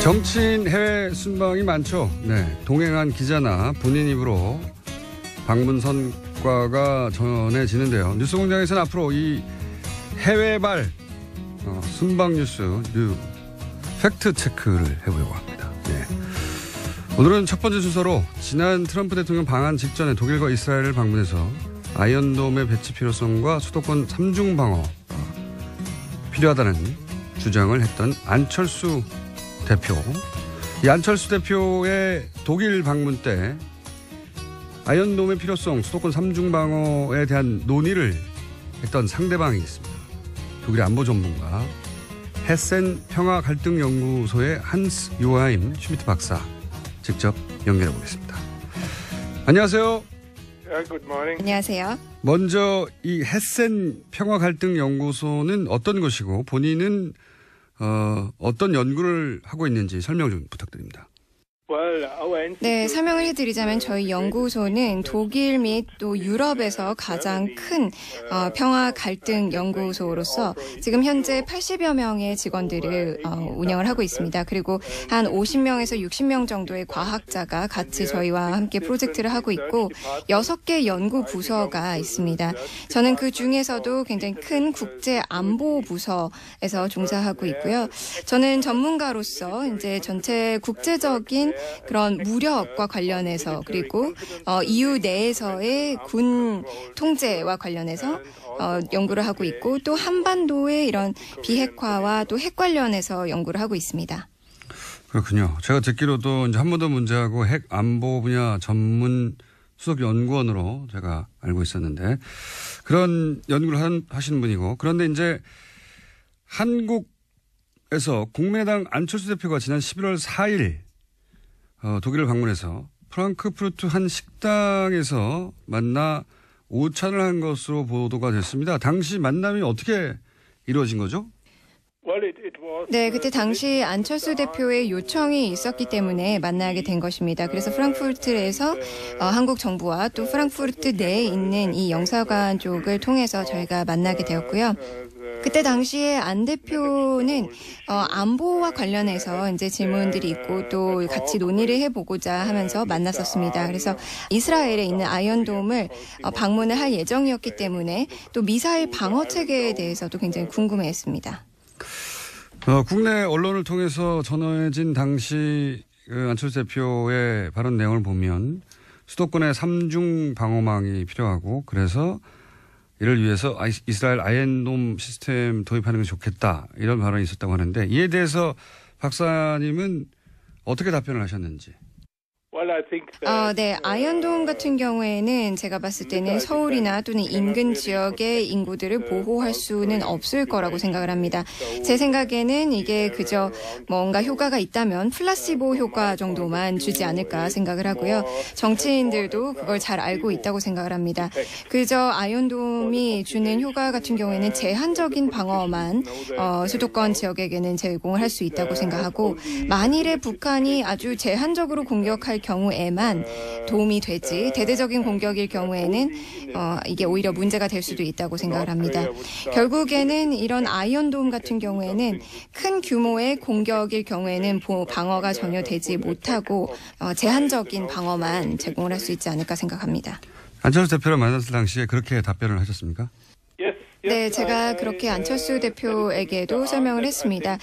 정치인 해외 순방이 많죠. 네, 동행한 기자나 본인 입으로 방문 성과가 전해지는데요. 뉴스공장에서는 앞으로 이 해외발 순방 뉴스 팩트 체크를 해보려고 합니다. 네. 오늘은 첫 번째 순서로 지난 트럼프 대통령 방한 직전에 독일과 이스라엘을 방문해서 아이언돔의 배치 필요성과 수도권 3중 방어가 필요하다는 주장을 했던 안철수 대표. 이 안철수 대표의 독일 방문 때 아이언돔의 필요성, 수도권 3중 방어에 대한 논의를 했던 상대방이 있습니다. 독일의 안보 전문가 헤센 평화 갈등 연구소의 한스 요하임 슈미트 박사 직접 연결해 보겠습니다. 안녕하세요. 안녕하세요. 먼저 이 헤센 평화 갈등 연구소는 어떤 것이고 본인은 어떤 연구를 하고 있는지 설명 좀 부탁드립니다. 네, 설명을 해드리자면 저희 연구소는 독일 및 또 유럽에서 가장 큰 평화 갈등 연구소로서 지금 현재 80여 명의 직원들을 운영을 하고 있습니다. 그리고 한 50명에서 60명 정도의 과학자가 같이 저희와 함께 프로젝트를 하고 있고 6개 연구 부서가 있습니다. 저는 그 중에서도 굉장히 큰 국제 안보 부서에서 종사하고 있고요. 저는 전문가로서 이제 전체 국제적인 그런 무력과 관련해서 그리고 EU 내에서의 군 통제와 관련해서 연구를 하고 있고 또 한반도의 이런 비핵화와 또 핵 관련해서 연구를 하고 있습니다. 그렇군요. 제가 듣기로도 이제 한반도 문제하고 핵 안보 분야 전문 수석 연구원으로 제가 알고 있었는데 그런 연구를 하시는 분이고 그런데 이제 한국에서 국민의당 안철수 대표가 지난 11월 4일 독일을 방문해서 프랑크푸르트 한 식당에서 만나 오찬을 한 것으로 보도가 됐습니다. 당시 만남이 어떻게 이루어진 거죠? 네, 그때 당시 안철수 대표의 요청이 있었기 때문에 만나게 된 것입니다. 그래서 프랑크푸르트에서 한국 정부와 또 프랑크푸르트 내에 있는 이 영사관 쪽을 통해서 저희가 만나게 되었고요. 그때 당시에 안 대표는 안보와 관련해서 이제 질문들이 있고 또 같이 논의를 해보고자 하면서 만났었습니다. 그래서 이스라엘에 있는 아이언돔을 방문을 할 예정이었기 때문에 또 미사일 방어 체계에 대해서도 굉장히 궁금해했습니다. 국내 언론을 통해서 전해진 당시 안철수 대표의 발언 내용을 보면 수도권에 3중 방어망이 필요하고 그래서 이를 위해서 이스라엘 아이언돔 시스템 도입하는 게 좋겠다 이런 발언이 있었다고 하는데 이에 대해서 박사님은 어떻게 답변을 하셨는지. 네, 아이언돔 같은 경우에는 제가 봤을 때는 서울이나 또는 인근 지역의 인구들을 보호할 수는 없을 거라고 생각을 합니다. 제 생각에는 이게 그저 뭔가 효과가 있다면 플라시보 효과 정도만 주지 않을까 생각을 하고요. 정치인들도 그걸 잘 알고 있다고 생각을 합니다. 그저 아이언돔이 주는 효과 같은 경우에는 제한적인 방어만 수도권 지역에게는 제공을 할 수 있다고 생각하고 만일에 북한이 아주 제한적으로 공격할 경우에만 도움이 되지 대대적인 공격일 경우에는 이게 오히려 문제가 될 수도 있다고 생각을 합니다. 결국에는 이런 아이언돔 같은 경우에는 큰 규모의 공격일 경우에는 방어가 전혀 되지 못하고 제한적인 방어만 제공을 할 수 있지 않을까 생각합니다. 안철수 대표를 만났을 당시에 그렇게 답변을 하셨습니까? 네, 제가 그렇게 안철수 대표에게도 설명을 했습니다.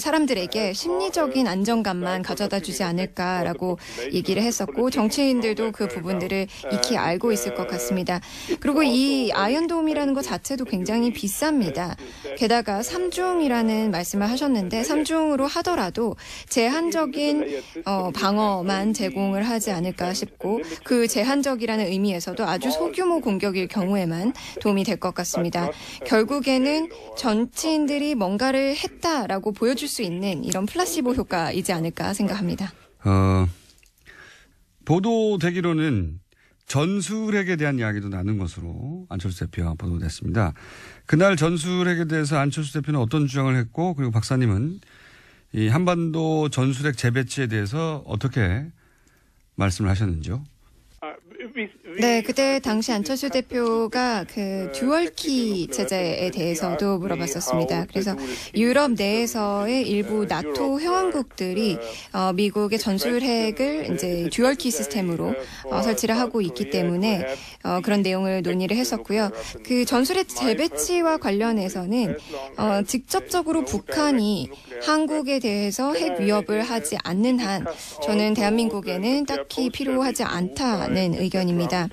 사람들에게 심리적인 안정감만 가져다 주지 않을까라고 얘기를 했었고 정치인들도 그 부분들을 익히 알고 있을 것 같습니다. 그리고 이 아이언돔이라는 것 자체도 굉장히 비쌉니다. 게다가 3중이라는 말씀을 하셨는데 3중으로 하더라도 제한적인 방어만 제공을 하지 않을까 싶고 그 제한적이라는 의미에서도 아주 소규모 공격일 경우에만 도움이 될 것 같습니다. 결국에는 정치인들이 뭔가를 했다라고 보여줄 수 있는 이런 플라시보 효과이지 않을까 생각합니다. 보도되기로는 전술핵에 대한 이야기도 나눈 것으로 안철수 대표가 보도됐습니다. 그날 전술핵에 대해서 안철수 대표는 어떤 주장을 했고 그리고 박사님은 이 한반도 전술핵 재배치에 대해서 어떻게 말씀을 하셨는지요? 네, 그때 당시 안철수 대표가 그 듀얼키 제재에 대해서도 물어봤었습니다. 그래서 유럽 내에서의 일부 나토 회원국들이 미국의 전술핵을 이제 듀얼키 시스템으로 설치를 하고 있기 때문에 그런 내용을 논의를 했었고요. 그 전술핵 재배치와 관련해서는 직접적으로 북한이 한국에 대해서 핵 위협을 하지 않는 한 저는 대한민국에는 딱히 필요하지 않다는 의견입니다.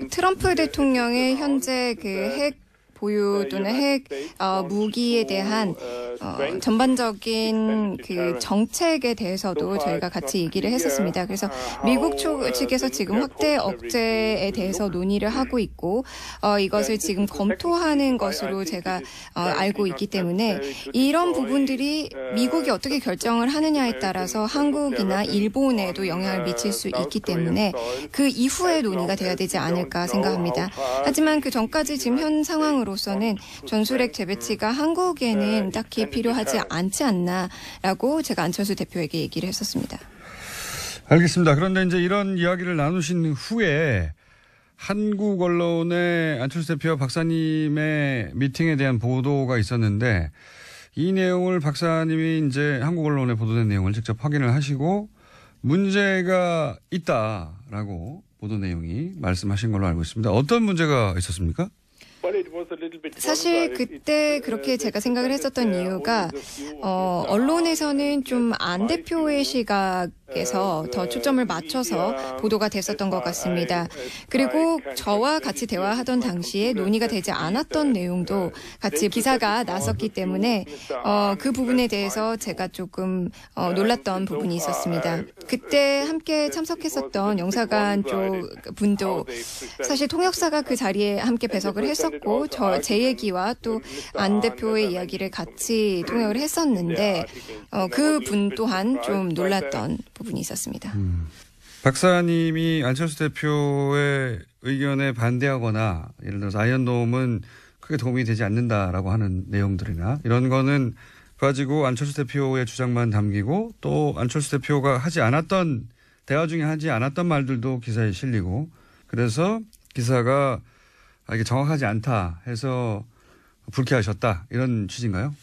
트럼프 대통령의 현재 그 핵 보유 또는 핵 무기에 대한 전반적인 그 정책에 대해서도 저희가 같이 얘기를 했었습니다. 그래서 미국 측에서 지금 확대 억제에 대해서 논의를 하고 있고 이것을 지금 검토하는 것으로 제가 알고 있기 때문에 이런 부분들이 미국이 어떻게 결정을 하느냐에 따라서 한국이나 일본에도 영향을 미칠 수 있기 때문에 그 이후에 논의가 돼야 되지 않을까 생각합니다. 하지만 그 전까지 지금 현 상황으로서는 전술핵 재배치가 한국에는 딱히 필요하지 않지 않나라고 제가 안철수 대표에게 얘기를 했었습니다. 알겠습니다. 그런데 이제 이런 이야기를 나누신 후에 한국 언론의 안철수 대표와 박사님의 미팅에 대한 보도가 있었는데 이 내용을 박사님이 이제 한국 언론에 보도된 내용을 직접 확인을 하시고 문제가 있다라고 보도 내용이 말씀하신 걸로 알고 있습니다. 어떤 문제가 있었습니까? 사실 그때 그렇게 제가 생각을 했었던 이유가 언론에서는 좀 안 대표의 시각에서 더 초점을 맞춰서 보도가 됐었던 것 같습니다. 그리고 저와 같이 대화하던 당시에 논의가 되지 않았던 내용도 같이 기사가 났었기 때문에 그 부분에 대해서 제가 조금 놀랐던 부분이 있었습니다. 그때 함께 참석했었던 영사관 쪽 분도 사실 통역사가 그 자리에 함께 배석을 했었고 제 얘기와 또 안 대표의 이야기를 같이 통역을 했었는데 그 분 또한 좀 놀랐던 부분이 있었습니다. 박사님이 안철수 대표의 의견에 반대하거나 예를 들어서 아이언돔은 크게 도움이 되지 않는다라고 하는 내용들이나 이런 거는 가지고 안철수 대표의 주장만 담기고 또 안철수 대표가 하지 않았던 대화 중에 하지 않았던 말들도 기사에 실리고 그래서 기사가 이게 정확하지 않다 해서 불쾌하셨다 이런 취지인가요?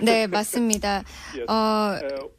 네, 맞습니다.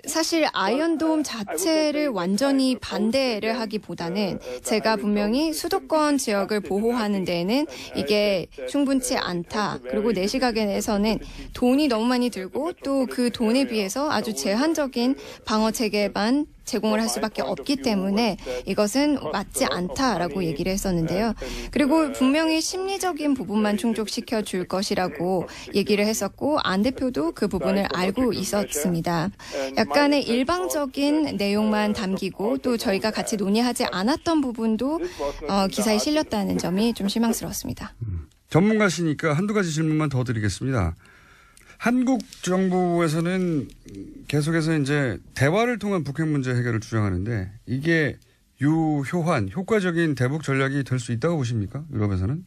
사실 아이언돔 자체를 완전히 반대를 하기보다는 제가 분명히 수도권 지역을 보호하는 데에는 이게 충분치 않다. 그리고 내 시각에서는 돈이 너무 많이 들고 또 그 돈에 비해서 아주 제한적인 방어 체계만 제공을 할 수밖에 없기 때문에 이것은 맞지 않다라고 얘기를 했었는데요. 그리고 분명히 심리적인 부분만 충족시켜 줄 것이라고 얘기를 했었고 안 대표도 그 부분을 알고 있었습니다. 약간의 일방적인 내용만 담기고 또 저희가 같이 논의하지 않았던 부분도 기사에 실렸다는 점이 좀 실망스러웠습니다. 전문가시니까 한두 가지 질문만 더 드리겠습니다. 한국 정부에서는 계속해서 이제 대화를 통한 북핵 문제 해결을 주장하는데 이게 유효한 효과적인 대북 전략이 될 수 있다고 보십니까? 유럽에서는?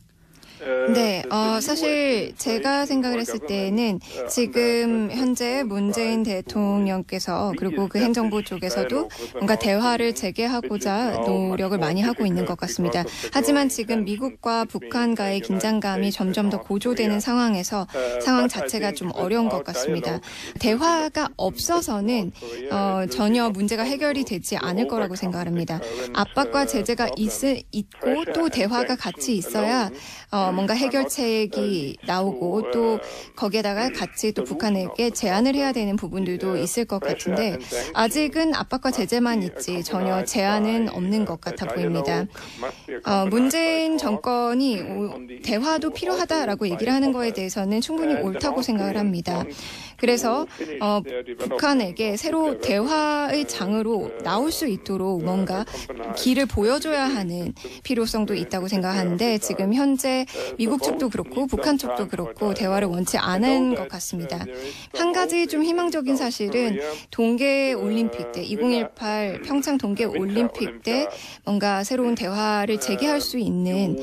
네, 사실 제가 생각을 했을 때는 지금 현재 문재인 대통령께서 그리고 그 행정부 쪽에서도 뭔가 대화를 재개하고자 노력을 많이 하고 있는 것 같습니다. 하지만 지금 미국과 북한과의 긴장감이 점점 더 고조되는 상황에서 상황 자체가 좀 어려운 것 같습니다. 대화가 없어서는 전혀 문제가 해결이 되지 않을 거라고 생각을 합니다. 압박과 제재가 있고 또 대화가 같이 있어야 뭔가 해결책이 나오고 또 거기에다가 같이 또 북한에게 제안을 해야 되는 부분들도 있을 것 같은데 아직은 압박과 제재만 있지 전혀 제안은 없는 것 같아 보입니다. 문재인 정권이 대화도 필요하다라고 얘기를 하는 거에 대해서는 충분히 옳다고 생각을 합니다. 그래서 북한에게 새로 대화의 장으로 나올 수 있도록 뭔가 길을 보여줘야 하는 필요성도 있다고 생각하는데 지금 현재 미국 측도 그렇고 북한 측도 그렇고 대화를 원치 않은 것 같습니다. 한 가지 좀 희망적인 사실은 동계올림픽 때 2018 평창 동계올림픽 때 뭔가 새로운 대화를 재개할 수 있는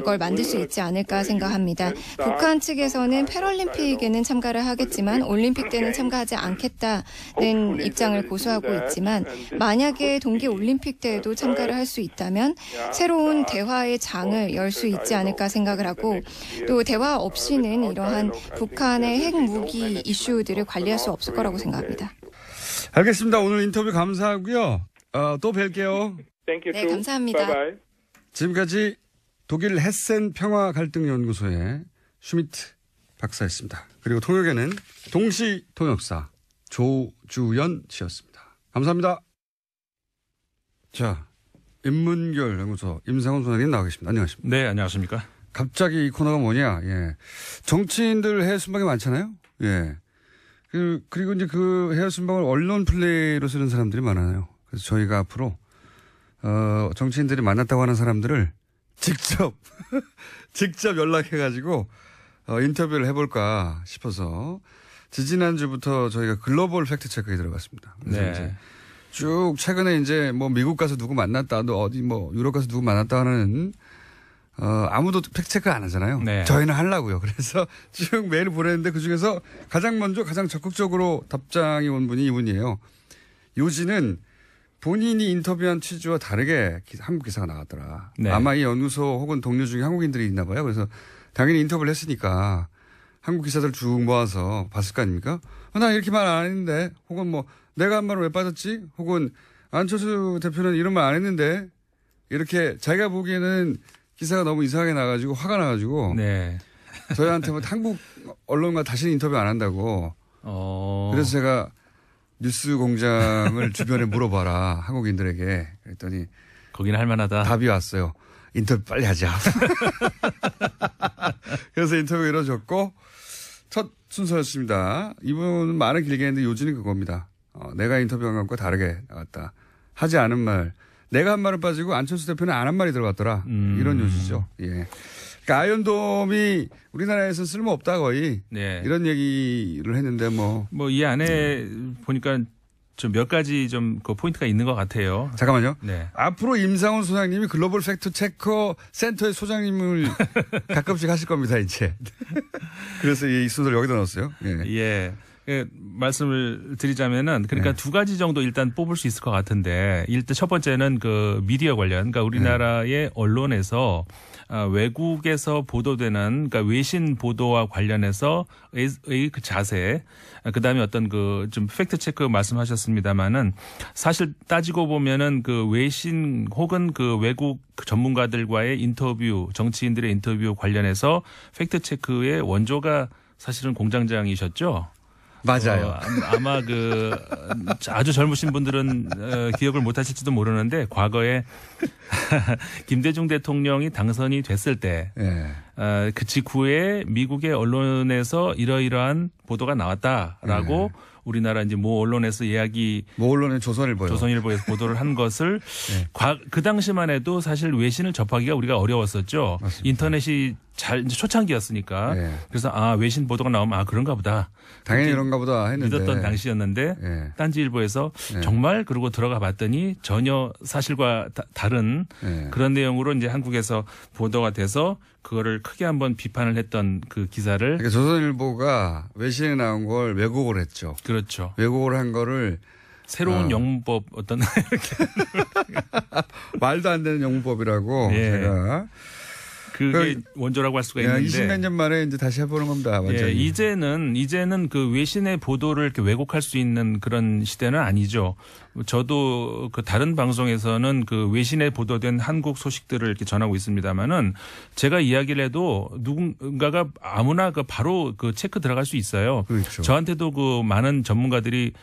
걸 만들 수 있지 않을까 생각합니다. 북한 측에서는 패럴림픽에는 참가를 하겠지만 있지만 올림픽 때는 참가하지 않겠다는 입장을 고수하고 있지만 만약에 동계 올림픽 때에도 참가를 할 수 있다면 새로운 대화의 장을 열 수 있지 않을까 생각을 하고 또 대화 없이는 이러한 북한의 핵무기 이슈들을 관리할 수 없을 거라고 생각합니다. 알겠습니다. 오늘 인터뷰 감사하고요. 또 뵐게요. 네, 감사합니다. 지금까지 독일 헤센 평화갈등연구소의 슈미트 박사였습니다. 그리고 통역에는 동시통역사 조주연 씨였습니다. 감사합니다. 자, 인문결 연구소 임상훈 소장님 나와 계십니다. 안녕하십니까? 네, 안녕하십니까? 갑자기 이 코너가 뭐냐? 예, 정치인들 해외 순방이 많잖아요. 예, 그리고 이제 그 해외 순방을 언론 플레이로 쓰는 사람들이 많아요. 그래서 저희가 앞으로 정치인들이 만났다고 하는 사람들을 직접 연락해가지고 인터뷰를 해볼까 싶어서 지지난주부터 저희가 글로벌 팩트 체크에 들어갔습니다. 그래서 네. 이제 쭉 최근에 이제 뭐 미국 가서 누구 만났다, 또 어디 뭐 유럽 가서 누구 만났다 하는 아무도 팩트 체크 안 하잖아요. 네. 저희는 하려고요. 그래서 쭉 메일을 보냈는데 그 중에서 가장 먼저 가장 적극적으로 답장이 온 분이 이분이에요. 요지는 본인이 인터뷰한 취지와 다르게 한국 기사가 나왔더라. 네. 아마 이 연구소 혹은 동료 중에 한국인들이 있나 봐요. 그래서 당연히 인터뷰를 했으니까 한국 기사들 쭉 모아서 봤을 거 아닙니까? 나 이렇게 말 안 했는데, 혹은 뭐 내가 한 말은 왜 빠졌지? 혹은 안철수 대표는 이런 말 안 했는데, 이렇게 자기가 보기에는 기사가 너무 이상하게 나가지고 화가 나가지고 네. 저희한테 뭐 한국 언론과 다시는 인터뷰 안 한다고. 그래서 제가 뉴스 공장을 주변에 물어봐라, 한국인들에게. 그랬더니 거기는 할만하다. 답이 왔어요. 인터뷰 빨리 하자. 그래서 인터뷰 이루어졌고 첫 순서였습니다. 이분은 말은 길게 했는데 요지는 그겁니다. 내가 인터뷰한 것과 다르게 나왔다. 하지 않은 말. 내가 한 말은 빠지고 안철수 대표는 안 한 말이 들어갔더라. 이런 요지죠. 예. 그러니까 아이언돔이 우리나라에서 쓸모없다 거의. 네. 이런 얘기를 했는데 뭐 이 안에 보니까 좀 몇 가지 좀 그 포인트가 있는 것 같아요. 잠깐만요. 네. 앞으로 임상훈 소장님이 글로벌 팩트 체커 센터의 소장님을 가끔씩 하실 겁니다, 이제. 그래서 이 순서를 여기다 넣었어요. 예. 예. 말씀을 드리자면은 그러니까 두 가지 정도 일단 뽑을 수 있을 것 같은데 일단 첫 번째는 그 미디어 관련, 그러니까 우리나라의 언론에서 외국에서 보도되는 그러니까 외신 보도와 관련해서의 그 자세, 그다음에 어떤 그 좀 팩트 체크 말씀하셨습니다마는 사실 따지고 보면은 그 외신 혹은 그 외국 전문가들과의 인터뷰, 정치인들의 인터뷰 관련해서 팩트 체크의 원조가 사실은 공장장이셨죠. 맞아요. 아마 그 아주 젊으신 분들은 기억을 못 하실지도 모르는데 과거에 김대중 대통령이 당선이 됐을 때 그 직후에 미국의 언론에서 이러이러한 보도가 나왔다라고 우리나라 이제 모 언론에서 모 언론의 조선일보에서 보도를 한 것을 그 당시만 해도 사실 외신을 접하기가 우리가 어려웠었죠. 맞습니다. 인터넷이 이제 초창기였으니까. 그래서 외신 보도가 나오면 그런가 보다. 당연히 그런가 보다 했는데. 믿었던 당시였는데 딴지일보에서 정말 그러고 들어가 봤더니 전혀 사실과 다른 그런 내용으로 이제 한국에서 보도가 돼서 그거를 크게 한번 비판을 했던 그 기사를. 그러니까 조선일보가 외신에 나온 걸 왜곡을 했죠. 그렇죠. 왜곡을 한 거를 새로운 영문법 어떤 말도 안 되는 영문법이라고 제가. 그게 원조라고 할 수가 있는데 20몇 년 만에 이제 다시 해보는 겁니다. 완전히. 이제는 그 외신의 보도를 이렇게 왜곡할 수 있는 그런 시대는 아니죠. 저도 그 다른 방송에서는 그 외신에 보도된 한국 소식들을 이렇게 전하고 있습니다만은 제가 이야기를 해도 누군가가 아무나 바로 그 체크 들어갈 수 있어요. 그렇죠. 저한테도 그 많은 전문가들이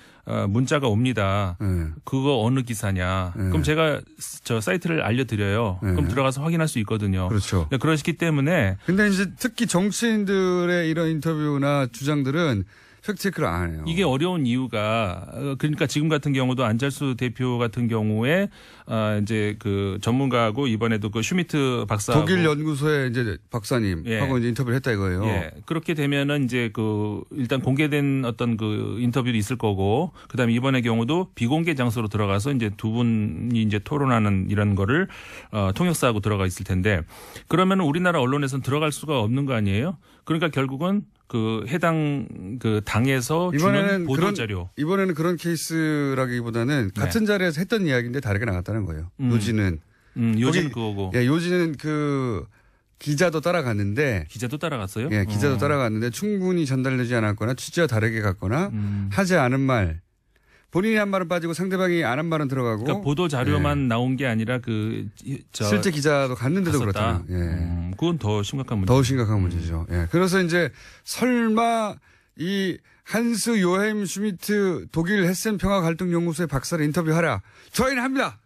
문자가 옵니다. 그거 어느 기사냐. 그럼 제가 저 사이트를 알려드려요. 그럼 들어가서 확인할 수 있거든요. 그렇죠. 그러시기 때문에. 근데 이제 특히 정치인들의 이런 인터뷰나 주장들은 팩트체크를 안 해요. 이게 어려운 이유가 그러니까 지금 같은 경우도 안철수 대표 같은 경우에 이제 그 전문가하고 이번에도 그 슈미트 박사하고 독일 연구소의 이제 박사님 하고 이제 인터뷰를 했다 이거예요. 그렇게 되면은 이제 그 일단 공개된 어떤 그 인터뷰도 있을 거고 그다음에 이번의 경우도 비공개 장소로 들어가서 이제 두 분이 이제 토론하는 이런 거를 통역사하고 들어가 있을 텐데 그러면 우리나라 언론에서는 들어갈 수가 없는 거 아니에요? 그러니까 결국은 그 해당 그 당에서 주는 보도 자료. 이번에는 그런 케이스라기보다는 같은 자리에서 했던 이야기인데 다르게 나갔다는 거예요. 요지는. 요지는 그거고. 예, 요지는 그 기자도 따라갔는데. 기자도 따라갔어요? 예, 기자도 따라갔는데 충분히 전달되지 않았거나 취지와 다르게 갔거나 하지 않은 말. 본인이 한 말은 빠지고 상대방이 안 한 말은 들어가고. 그러니까 보도 자료만 나온 게 아니라 실제 기자도 갔는데도 그렇다. 예. 그건 더 심각한 문제. 더 심각한 문제죠. 예. 그래서 이제 설마 이 한스 요햄 슈미트 독일 헤센 평화 갈등 연구소의 박사를 인터뷰하라. 저희는 합니다.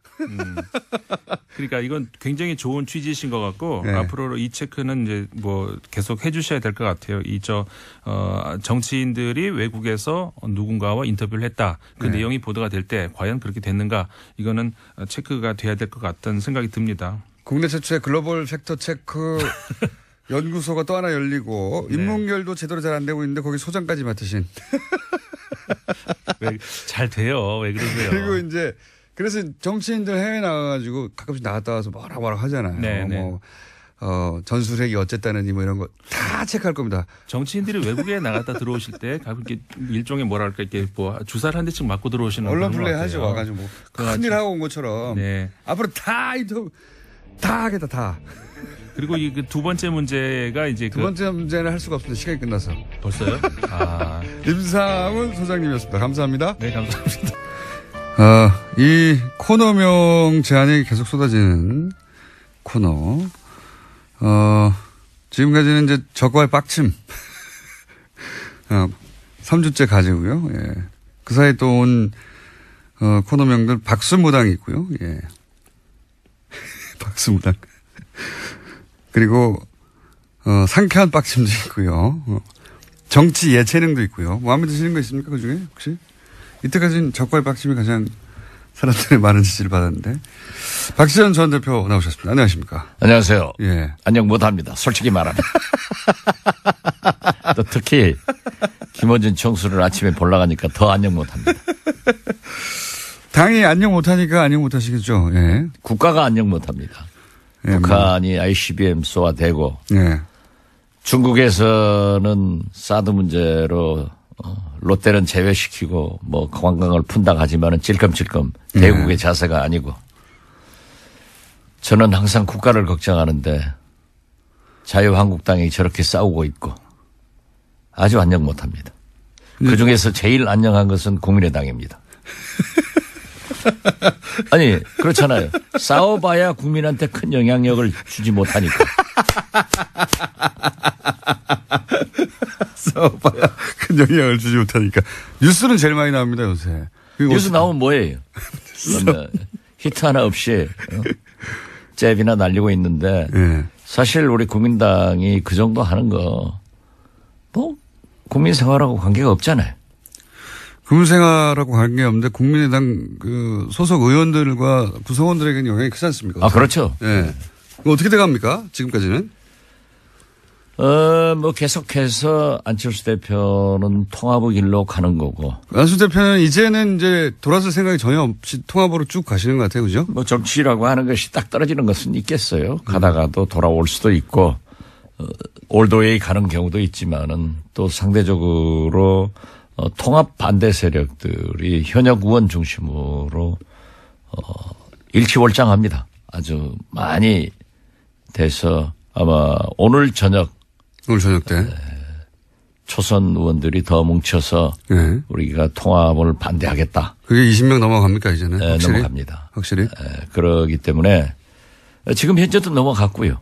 그러니까 이건 굉장히 좋은 취지이신 것 같고 네. 앞으로 이 체크는 이제 뭐 계속 해주셔야 될 것 같아요. 정치인들이 외국에서 누군가와 인터뷰를 했다. 그 내용이 보도가 될 때 과연 그렇게 됐는가? 이거는 체크가 돼야 될 것 같다는 생각이 듭니다. 국내 최초의 글로벌 팩터 체크 연구소가 또 하나 열리고 인문결도 제대로 잘 안 되고 있는데 거기 소장까지 맡으신. 왜 잘 돼요? 왜 그러세요? 그리고 이제 그래서 정치인들 해외 나가가지고 가끔씩 나갔다 와서 뭐라 하잖아요. 네네. 전술핵이 어쨌다느니 뭐 이런 거 다 체크할 겁니다. 정치인들이 외국에 나갔다 들어오실 때 가끔 이렇게 일종의 뭐랄까 이렇게 뭐 주사를 한 대씩 맞고 들어오시는 언론 플레이하죠. 와가지고 뭐 큰일 하고 온 것처럼. 네. 앞으로 다 하겠다 다. 그리고 이 두 번째 문제가 이제 두 번째 문제는 할 수가 없습니다. 시간이 끝나서. 벌써요? 아. 임상훈 소장님이었습니다. 감사합니다. 네, 감사합니다. 이 코너명 제안이 계속 쏟아지는 코너. 지금까지는 이제 적과의 빡침. 3주째 가지고요. 예. 그 사이에 또 온, 코너명들 박수무당이 있고요. 예. 박수무당. 그리고, 상쾌한 빡침도 있고요. 정치 예체능도 있고요. 마음에 드시는 거 있습니까? 그 중에 혹시? 이때까지는 적과의 빡침이 가장 사람들의 많은 지지를 받았는데. 박시현 전 대표 나오셨습니다. 안녕하십니까? 안녕하세요. 예. 안녕 못합니다. 솔직히 말하면. 또 특히 김어준 총수를 아침에 보러 가니까 더 안녕 못합니다. 당이 안녕 못하니까 안녕 못하시겠죠. 예. 국가가 안녕 못합니다. 예, 북한이 ICBM 쏘아대고 예. 중국에서는 사드 문제로 롯데는 제외시키고 뭐 관광을 푼다고 하지만은 찔끔찔끔 대국의 자세가 아니고 저는 항상 국가를 걱정하는데 자유한국당이 저렇게 싸우고 있고 아주 안녕 못합니다. 그중에서 제일 안녕한 것은 국민의당입니다. 아니 그렇잖아요. 싸워봐야 국민한테 큰 영향력을 주지 못하니까. 싸워봐야 큰 영향을 주지 못하니까. 뉴스는 제일 많이 나옵니다 요새. 뉴스 나오면 뭐예요? 히트 하나 없이 잽이나 날리고 있는데 예. 사실 우리 국민당이 그 정도 하는 거 뭐 국민 생활하고 관계가 없잖아요. 국민생활하고 관계없는데 국민의당 그 소속 의원들과 구성원들에게는 영향이 크지 않습니까? 아 그렇죠. 예. 어떻게 돼갑니까? 지금까지는? 뭐 계속해서 안철수 대표는 통합의 길로 가는 거고. 안철수 대표는 이제는 이제 돌아설 생각이 전혀 없이 통합으로 쭉 가시는 것 같아요. 그죠? 뭐 정치라고 하는 것이 딱 떨어지는 것은 있겠어요. 가다가도 돌아올 수도 있고 올드웨이 가는 경우도 있지만은 또 상대적으로 통합 반대 세력들이 현역 의원 중심으로 일치월장합니다. 아주 많이 돼서 아마 오늘 저녁 때 초선 의원들이 더 뭉쳐서 네. 우리가 통합을 반대하겠다. 그게 20명 넘어갑니까 이제는? 확실히? 넘어갑니다. 확실히? 그러기 때문에 지금 현재도 넘어갔고요.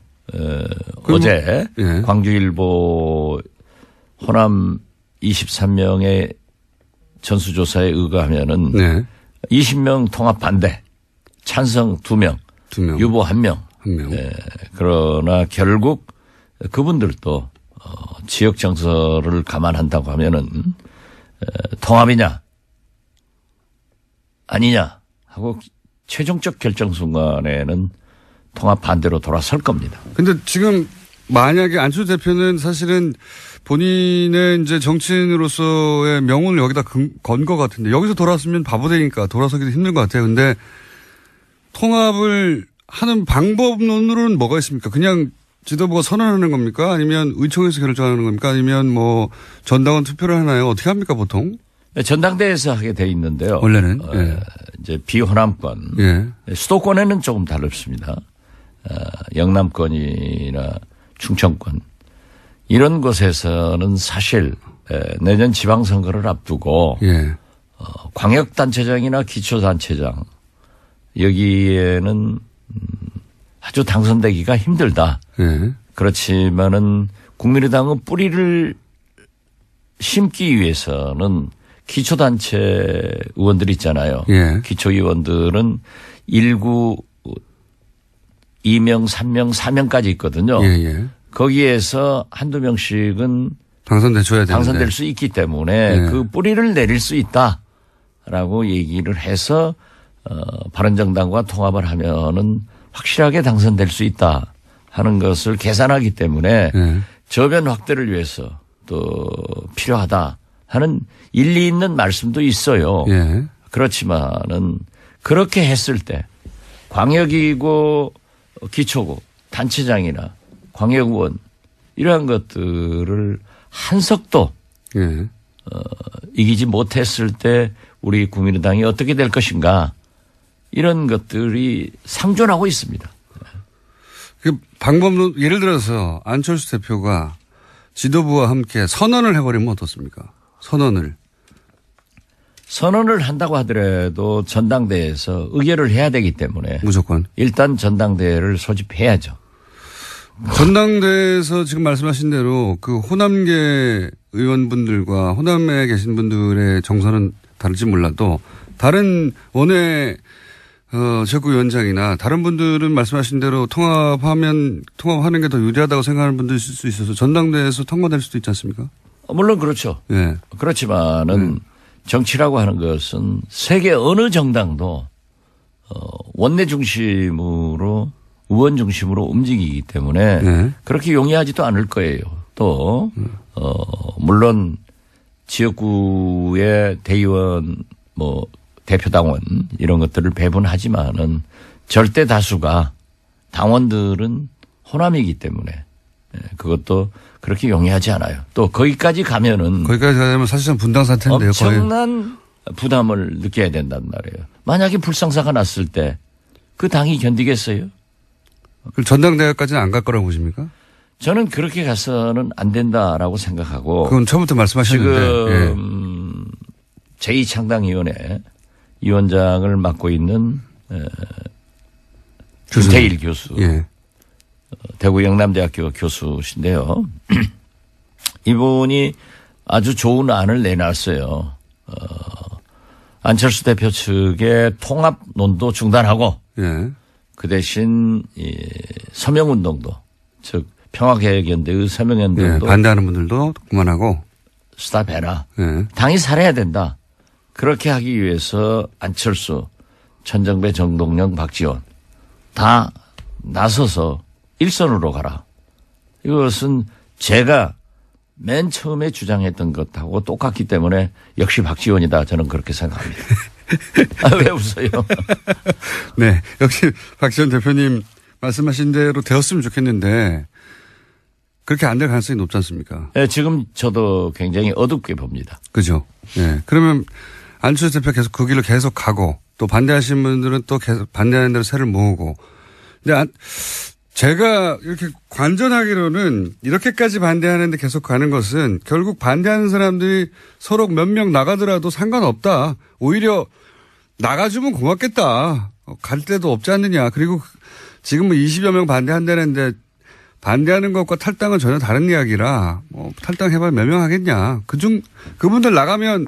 어제 예. 광주일보 호남 23명의 전수조사에 의거하면은 네. 20명 통합 반대, 찬성 2명, 2명. 유보 1명. 1명. 그러나 결국 그분들도 지역 정서를 감안한다고 하면은 통합이냐 아니냐 하고 최종적 결정 순간에는 통합 반대로 돌아설 겁니다. 근데 지금 만약에 안철수 대표는 사실은 본인의 이제 정치인으로서의 명운을 여기다 건 것 같은데 여기서 돌아서면 바보 되니까 돌아서기도 힘든 것 같아요. 근데 통합을 하는 방법론으로는 뭐가 있습니까? 그냥 지도부가 선언하는 겁니까? 아니면 의총에서 결정하는 겁니까? 아니면 뭐 전당원 투표를 하나요? 어떻게 합니까 보통? 전당대회에서 하게 돼 있는데요. 원래는 예. 이제 비호남권, 예. 수도권에는 조금 다릅니다. 영남권이나 충청권 이런 곳에서는 사실 내년 지방선거를 앞두고 예. 광역단체장이나 기초단체장 여기에는 아주 당선되기가 힘들다. 예. 그렇지만은 국민의당은 뿌리를 심기 위해서는 기초단체 의원들 있잖아요. 예. 기초의원들은 1구 2명, 3명, 4명까지 있거든요. 예, 예. 거기에서 한두 명씩은 당선될 수 있기 때문에 예. 그 뿌리를 내릴 수 있다라고 얘기를 해서 바른정당과 통합을 하면은 확실하게 당선될 수 있다 하는 것을 계산하기 때문에 예. 저변 확대를 위해서 또 필요하다 하는 일리 있는 말씀도 있어요. 예. 그렇지만은 그렇게 했을 때 광역이고 기초고 단체장이나 광역의원 이러한 것들을 한석도 예. 이기지 못했을 때 우리 국민의당이 어떻게 될 것인가 이런 것들이 상존하고 있습니다. 그 방법론 예를 들어서 안철수 대표가 지도부와 함께 선언을 해버리면 어떻습니까? 선언을 한다고 하더라도 전당대회에서 의결을 해야 되기 때문에 무조건 일단 전당대회를 소집해야죠. 전당대회에서 지금 말씀하신 대로 그 호남계 의원분들과 호남에 계신 분들의 정서는 다를지 몰라도 다른 원외 지역구위원장이나 다른 분들은 말씀하신 대로 통합하는 게 더 유리하다고 생각하는 분도 있을 수 있어서 전당대회에서 통과될 수도 있지 않습니까? 물론 그렇죠. 예. 그렇지만은 정치라고 하는 것은 세계 어느 정당도 원내 중심으로 의원 중심으로 움직이기 때문에 네. 그렇게 용이하지도 않을 거예요. 또 물론 지역구의 대의원 뭐 대표당원 이런 것들을 배분하지만은 절대 다수가 당원들은 호남이기 때문에 그것도 그렇게 용이하지 않아요. 또 거기까지 가면은 사실상 분당 사태인데요. 엄청난 부담을 느껴야 된단 말이에요. 만약에 불상사가 났을 때 그 당이 견디겠어요? 그럼 전당대회까지는 안 갈 거라고 보십니까? 저는 그렇게 가서는 안 된다라고 생각하고. 그건 처음부터 말씀하셨는데. 지금 제2창당위원회 위원장을 맡고 있는 김태일 교수. 예. 대구 영남대학교 교수신데요. 이분이 아주 좋은 안을 내놨어요. 안철수 대표 측의 통합론도 중단하고 예. 그 대신 이 서명운동도 즉 평화개혁연대의 서명운동도 예. 반대하는 분들도 그만하고 스탑해라. 예. 당이 살아야 된다. 그렇게 하기 위해서 안철수, 천정배, 정동영, 박지원 다 나서서 일선으로 가라. 이것은 제가 맨 처음에 주장했던 것하고 똑같기 때문에 역시 박지원이다. 저는 그렇게 생각합니다. 왜 웃어요? 네. 역시 박지원 대표님 말씀하신 대로 되었으면 좋겠는데 그렇게 안 될 가능성이 높지 않습니까? 네, 지금 저도 굉장히 어둡게 봅니다. 그죠. 예. 그러면 안철수 대표 계속 그 길로 계속 가고 또 반대하시는 분들은 또 계속 반대하는 대로 새를 모으고. 근데 제가 이렇게 관전하기로는 이렇게까지 반대하는데 계속 가는 것은 결국 반대하는 사람들이 서로 몇 명 나가더라도 상관없다. 오히려 나가주면 고맙겠다. 갈 데도 없지 않느냐. 그리고 지금 뭐 20여 명 반대한다는데 반대하는 것과 탈당은 전혀 다른 이야기라 뭐 탈당해봐야 몇 명 하겠냐. 그분들 나가면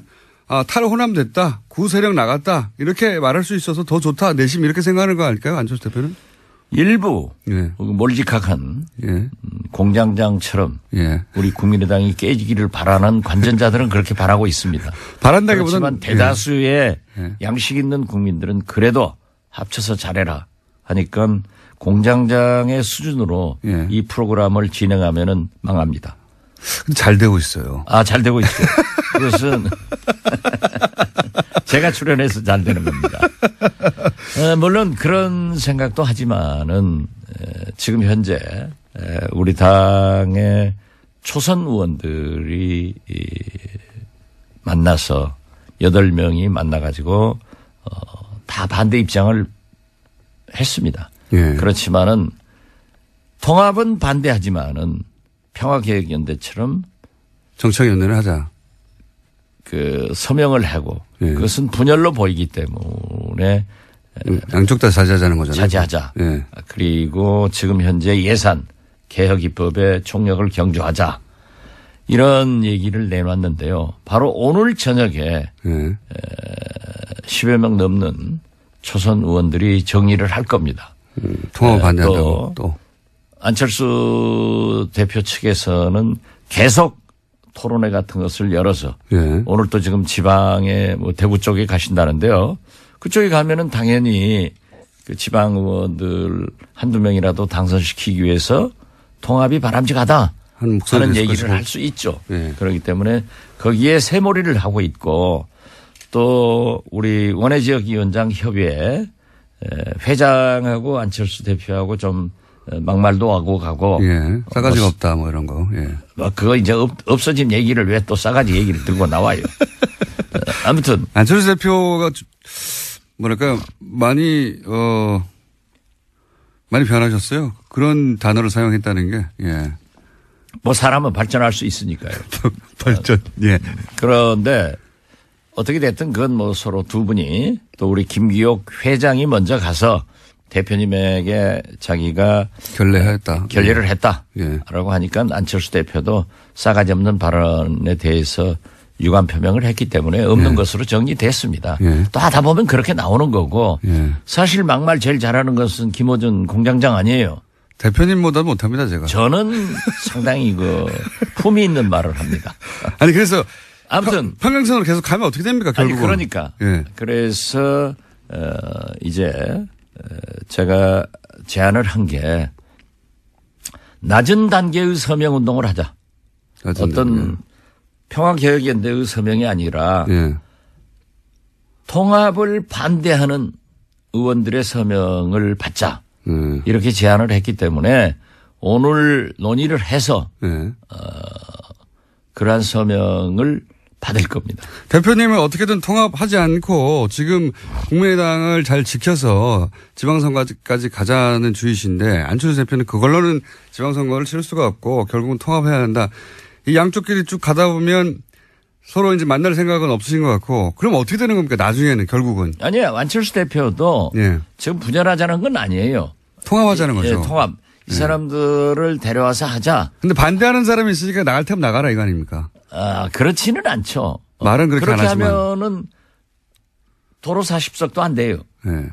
탈호남 됐다. 구세력 나갔다. 이렇게 말할 수 있어서 더 좋다. 내심 이렇게 생각하는 거 아닐까요? 안철수 대표는? 일부 예. 몰직학한 예. 공장장처럼 예. 우리 국민의당이 깨지기를 바라는 관전자들은 그렇게 바라고 있습니다. 바란다기보다는 그렇지만 대다수의 예. 양식 있는 국민들은 그래도 합쳐서 잘해라 하니까 공장장의 수준으로 예. 이 프로그램을 진행하면은 망합니다. 잘 되고 있어요. 잘 되고 있죠. 그것은 제가 출연해서 잘 되는 겁니다. 물론 그런 생각도 하지만은 지금 현재 우리 당의 초선 의원들이 만나서 8명이 만나가지고 다 반대 입장을 했습니다. 예. 그렇지만은 통합은 반대하지만은 평화개혁연대처럼 정책연대를 하자. 그 서명을 하고 예. 그것은 분열로 보이기 때문에 양쪽 다 자제하자는 거잖아요. 자제하자. 예. 그리고 지금 현재 예산 개혁 입법의 총력을 경주하자. 이런 얘기를 내놨는데요. 바로 오늘 저녁에 예. 10여 명 넘는 초선 의원들이 정리를 할 겁니다. 통합 반대한다고 또. 안철수 대표 측에서는 계속 토론회 같은 것을 열어서 예. 오늘 또 지금 지방에 뭐 대구 쪽에 가신다는데요. 그쪽에 가면은 당연히 그 지방 의원들 한두 명이라도 당선시키기 위해서 통합이 바람직하다 하는 얘기를 할 수 있죠. 예. 그렇기 때문에 거기에 새몰이를 하고 있고 또 우리 원외지역위원장 협의회 회장하고 안철수 대표하고 좀 막말도 하고 가고. 예. 싸가지가 없다 뭐 이런 거. 예. 그거 이제 없어진 얘기를 왜 또 싸가지 얘기를 들고 나와요. 아무튼. 안철수 대표가 뭐랄까 많이 변하셨어요. 그런 단어를 사용했다는 게. 예. 뭐 사람은 발전할 수 있으니까요. 발전. 예. 그런데 어떻게 됐든 그건 뭐 서로 두 분이 또 우리 김기옥 회장이 먼저 가서 대표님에게 자기가 결례를 했다. 예. 라고 하니까 안철수 대표도 싸가지 없는 발언에 대해서 유감 표명을 했기 때문에 없는 것으로 정리됐습니다. 예. 또 하다 보면 그렇게 나오는 거고 예. 사실 막말 제일 잘하는 것은 김어준 공장장 아니에요. 대표님보다 못합니다 제가. 저는 상당히 품이 있는 말을 합니다. 아니 그래서 아무튼 평행선으로 계속 가면 어떻게 됩니까 결국은. 아니 그러니까. 예. 그래서 이제 제가 제안을 한 게 낮은 단계의 서명운동을 하자. 어떤 평화개혁연대의 서명이 아니라 예. 통합을 반대하는 의원들의 서명을 받자. 이렇게 제안을 했기 때문에 오늘 논의를 해서 예. 그러한 서명을 받을 겁니다. 대표님은 어떻게든 통합하지 않고 지금 국민의당을 잘 지켜서 지방선거까지 가자는 주의신데 안철수 대표는 그걸로는 지방선거를 치를 수가 없고 결국은 통합해야 한다. 이 양쪽끼리 쭉 가다 보면 서로 이제 만날 생각은 없으신 것 같고 그럼 어떻게 되는 겁니까 나중에는 결국은. 아니요. 안철수 대표도 예. 지금 분열하자는 건 아니에요. 통합하자는 거죠. 예, 통합. 이 사람들을 데려와서 하자. 근데 반대하는 사람이 있으니까 나갈 테면 나가라 이거 아닙니까? 그렇지는 않죠. 말은 그렇게 안 하지만. 하면은 도로 40석도 안 돼요. 네.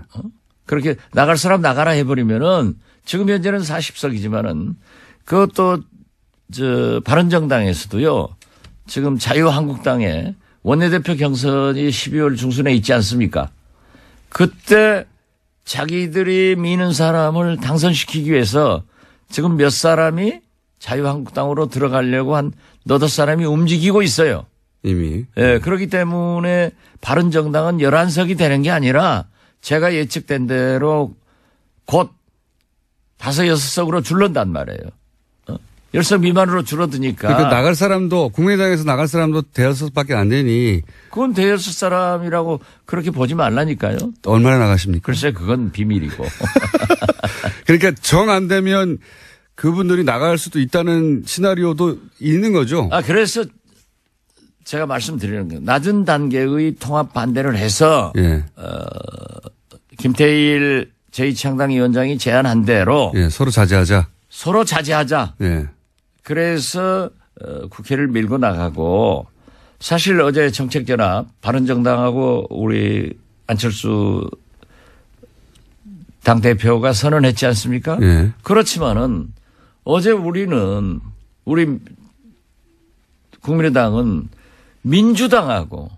그렇게 나갈 사람 나가라 해버리면은 지금 현재는 40석이지만은 그것도 바른정당에서도요. 지금 자유한국당에 원내대표 경선이 12월 중순에 있지 않습니까? 그때 자기들이 미는 사람을 당선시키기 위해서 지금 몇 사람이 자유한국당으로 들어가려고 한 너댓 사람이 움직이고 있어요. 이미. 예, 그렇기 때문에 바른정당은 11석이 되는 게 아니라 제가 예측된 대로 곧 5, 6석으로 줄는단 말이에요. 10석 미만으로 줄어드니까. 그러니까 나갈 사람도 국민의당에서 나갈 사람도 대여섯밖에 안 되니. 그건 대여섯 사람이라고 그렇게 보지 말라니까요. 얼마나 나가십니까? 글쎄 그건 비밀이고. 그러니까 정 안 되면 그분들이 나갈 수도 있다는 시나리오도 있는 거죠. 그래서 제가 말씀드리는 거예요. 낮은 단계의 통합 반대를 해서 예. 김태일 제2창당위원장이 제안한 대로 예, 서로 자제하자. 서로 자제하자. 예. 그래서 국회를 밀고 나가고 사실 어제 정책연합 바른정당하고 우리 안철수 당대표가 선언했지 않습니까? 예. 그렇지만은 어제 우리 국민의당은 민주당하고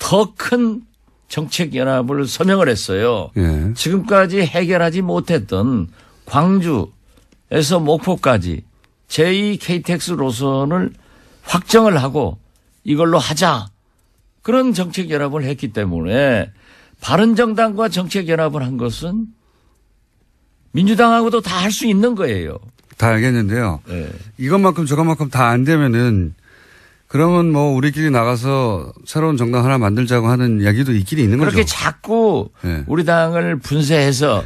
더 큰 정책연합을 서명을 했어요. 예. 지금까지 해결하지 못했던 광주에서 목포까지 제2 KTX 노선을 확정을 하고 이걸로 하자. 그런 정책연합을 했기 때문에 바른정당과 정책연합을 한 것은 민주당하고도 다 할 수 있는 거예요. 다 알겠는데요. 네. 이것만큼 저것만큼 다 안 되면은 그러면 뭐 우리끼리 나가서 새로운 정당 하나 만들자고 하는 이야기도 있긴 있는 거죠. 그렇게 자꾸 네. 우리 당을 분쇄해서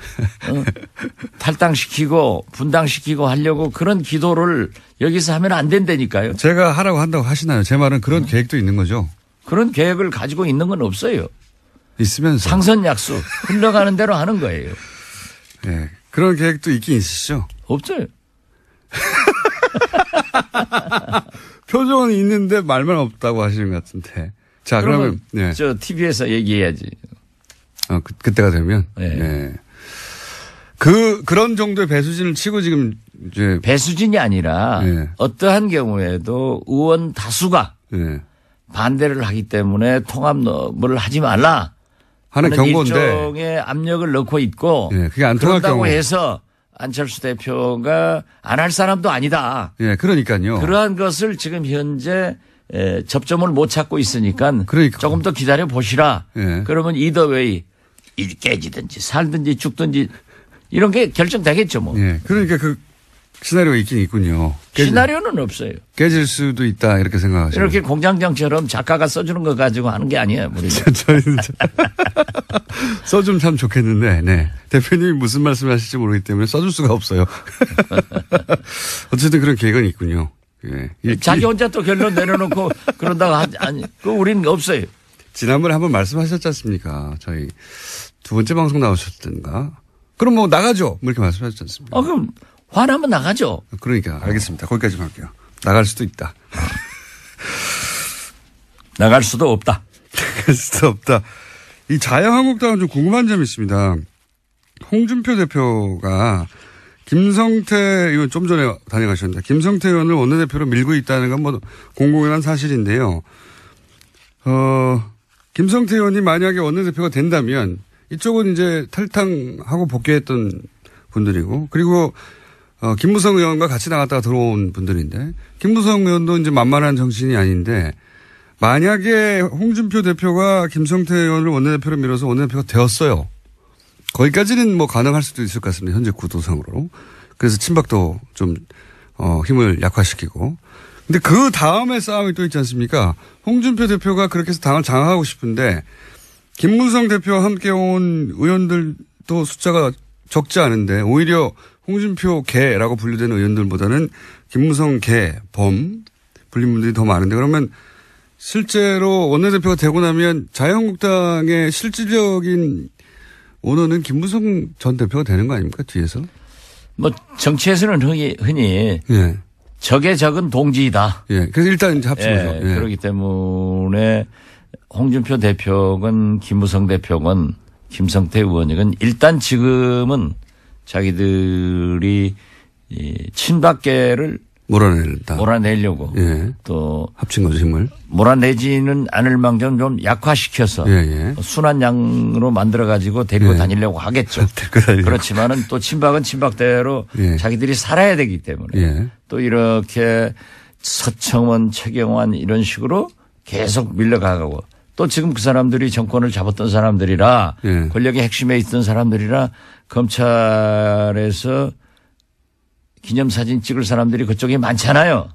탈당시키고 분당시키고 하려고 그런 기도를 여기서 하면 안 된다니까요. 제가 하라고 한다고 하시나요? 제 말은 그런 계획도 있는 거죠. 그런 계획을 가지고 있는 건 없어요. 있으면서. 상선약수 흘러가는 대로 하는 거예요. 네. 그런 계획도 있긴 있으시죠? 없어요. 표정은 있는데 말만 없다고 하시는 것 같은데. 자, 그러면 네. 저 TV에서 얘기해야지. 그때가 되면. 네. 네. 그런 정도의 배수진을 치고 지금 이제 배수진이 아니라 네. 어떠한 경우에도 의원 다수가 네. 반대를 하기 때문에 통합을 하지 말라 하는 경고인데 일종의 압력을 넣고 있고 네, 그게 안 통할 그런다고 경우 해서 안철수 대표가 안 할 사람도 아니다. 예, 그러니까요. 그러한 것을 지금 현재 접점을 못 찾고 있으니까 그러니까. 조금 더 기다려 보시라. 예. 그러면 이더웨이 깨지든지 살든지 죽든지 이런 게 결정되겠죠 뭐. 예, 그러니까 그 시나리오가 있긴 있군요. 시나리오는 없어요. 깨질 수도 있다 이렇게 생각하시죠. 이렇게 공장장처럼 작가가 써주는 거 가지고 하는 게 아니에요. 우리는. 저희는 써주면 참 좋겠는데, 네. 대표님이 무슨 말씀을 하실지 모르기 때문에 써줄 수가 없어요. 어쨌든 그런 계획은 있군요. 예. 자기 혼자 또 결론 내려놓고 그런다고 아니, 그 우리는 없어요. 지난번에 한번 말씀하셨지 않습니까? 저희 두 번째 방송 나오셨던가. 그럼 뭐 나가죠. 뭐 이렇게 말씀하셨지 않습니까? 그럼 화나면 나가죠. 그러니까 알겠습니다. 거기까지만 할게요. 나갈 수도 있다. 나갈 수도 없다. 나갈 수도 없다. 이 자유한국당은 좀 궁금한 점이 있습니다. 홍준표 대표가 김성태 의원 좀 전에 다녀가셨는데 김성태 의원을 원내대표로 밀고 있다는 건 뭐 공공연한 사실인데요. 김성태 의원이 만약에 원내대표가 된다면 이쪽은 이제 탈당하고 복귀했던 분들이고 그리고 김무성 의원과 같이 나갔다가 들어온 분들인데 김무성 의원도 이제 만만한 정신이 아닌데 만약에 홍준표 대표가 김성태 의원을 원내대표로 밀어서 원내대표가 되었어요. 거기까지는 뭐 가능할 수도 있을 것 같습니다. 현재 구도상으로. 그래서 친박도 좀 힘을 약화시키고. 근데 그 다음에 싸움이 또 있지 않습니까? 홍준표 대표가 그렇게 해서 당을 장악하고 싶은데 김무성 대표와 함께 온 의원들도 숫자가 적지 않은데 오히려 홍준표 개라고 분류되는 의원들보다는 김무성 개, 범 불린 분들이 더 많은데 그러면 실제로 원내대표가 되고 나면 자유한국당의 실질적인 오너는 김무성 전 대표가 되는 거 아닙니까? 뒤에서? 뭐 정치에서는 흔히 예. 적의 적은 동지이다. 예. 그래서 일단 이제 합친 거죠. 예. 그렇기 때문에 홍준표 대표건 김무성 대표건 김성태 의원이건 일단 지금은 자기들이 이 친박계를 몰아내려고 예. 또 합친 거죠, 힘을. 몰아내지는 않을 망정 좀 약화시켜서 순한 양으로 만들어 가지고 데리고 다니려고 하겠죠. 그렇지만은 또 친박은 친박대로 자기들이 살아야 되기 때문에 또 이렇게 서청원, 최경환 이런 식으로 계속 밀려가고 또 지금 그 사람들이 정권을 잡았던 사람들이라 권력의 핵심에 있던 사람들이라 검찰에서 기념사진 찍을 사람들이 그쪽에 많잖아요.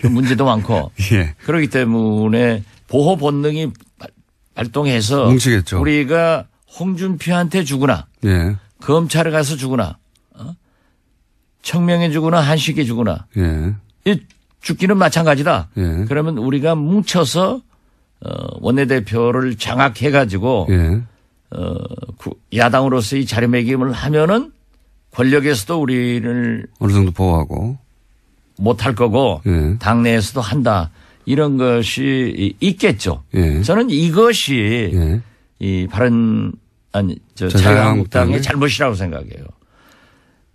문제도 많고. 예. 그렇기 때문에 보호 본능이 발동해서 뭉치겠죠. 우리가 홍준표한테 주거나 검찰에 가서 주거나 청명해 주거나 한식에 주거나 이 죽기는 마찬가지다. 그러면 우리가 뭉쳐서 원내대표를 장악해 가지고 야당으로서의 자리매김을 하면은 권력에서도 우리를 어느 정도 보호하고 못할 거고 당내에서도 한다. 이런 것이 있겠죠. 저는 이것이 이 자유한국당의 잘못이라고 생각해요.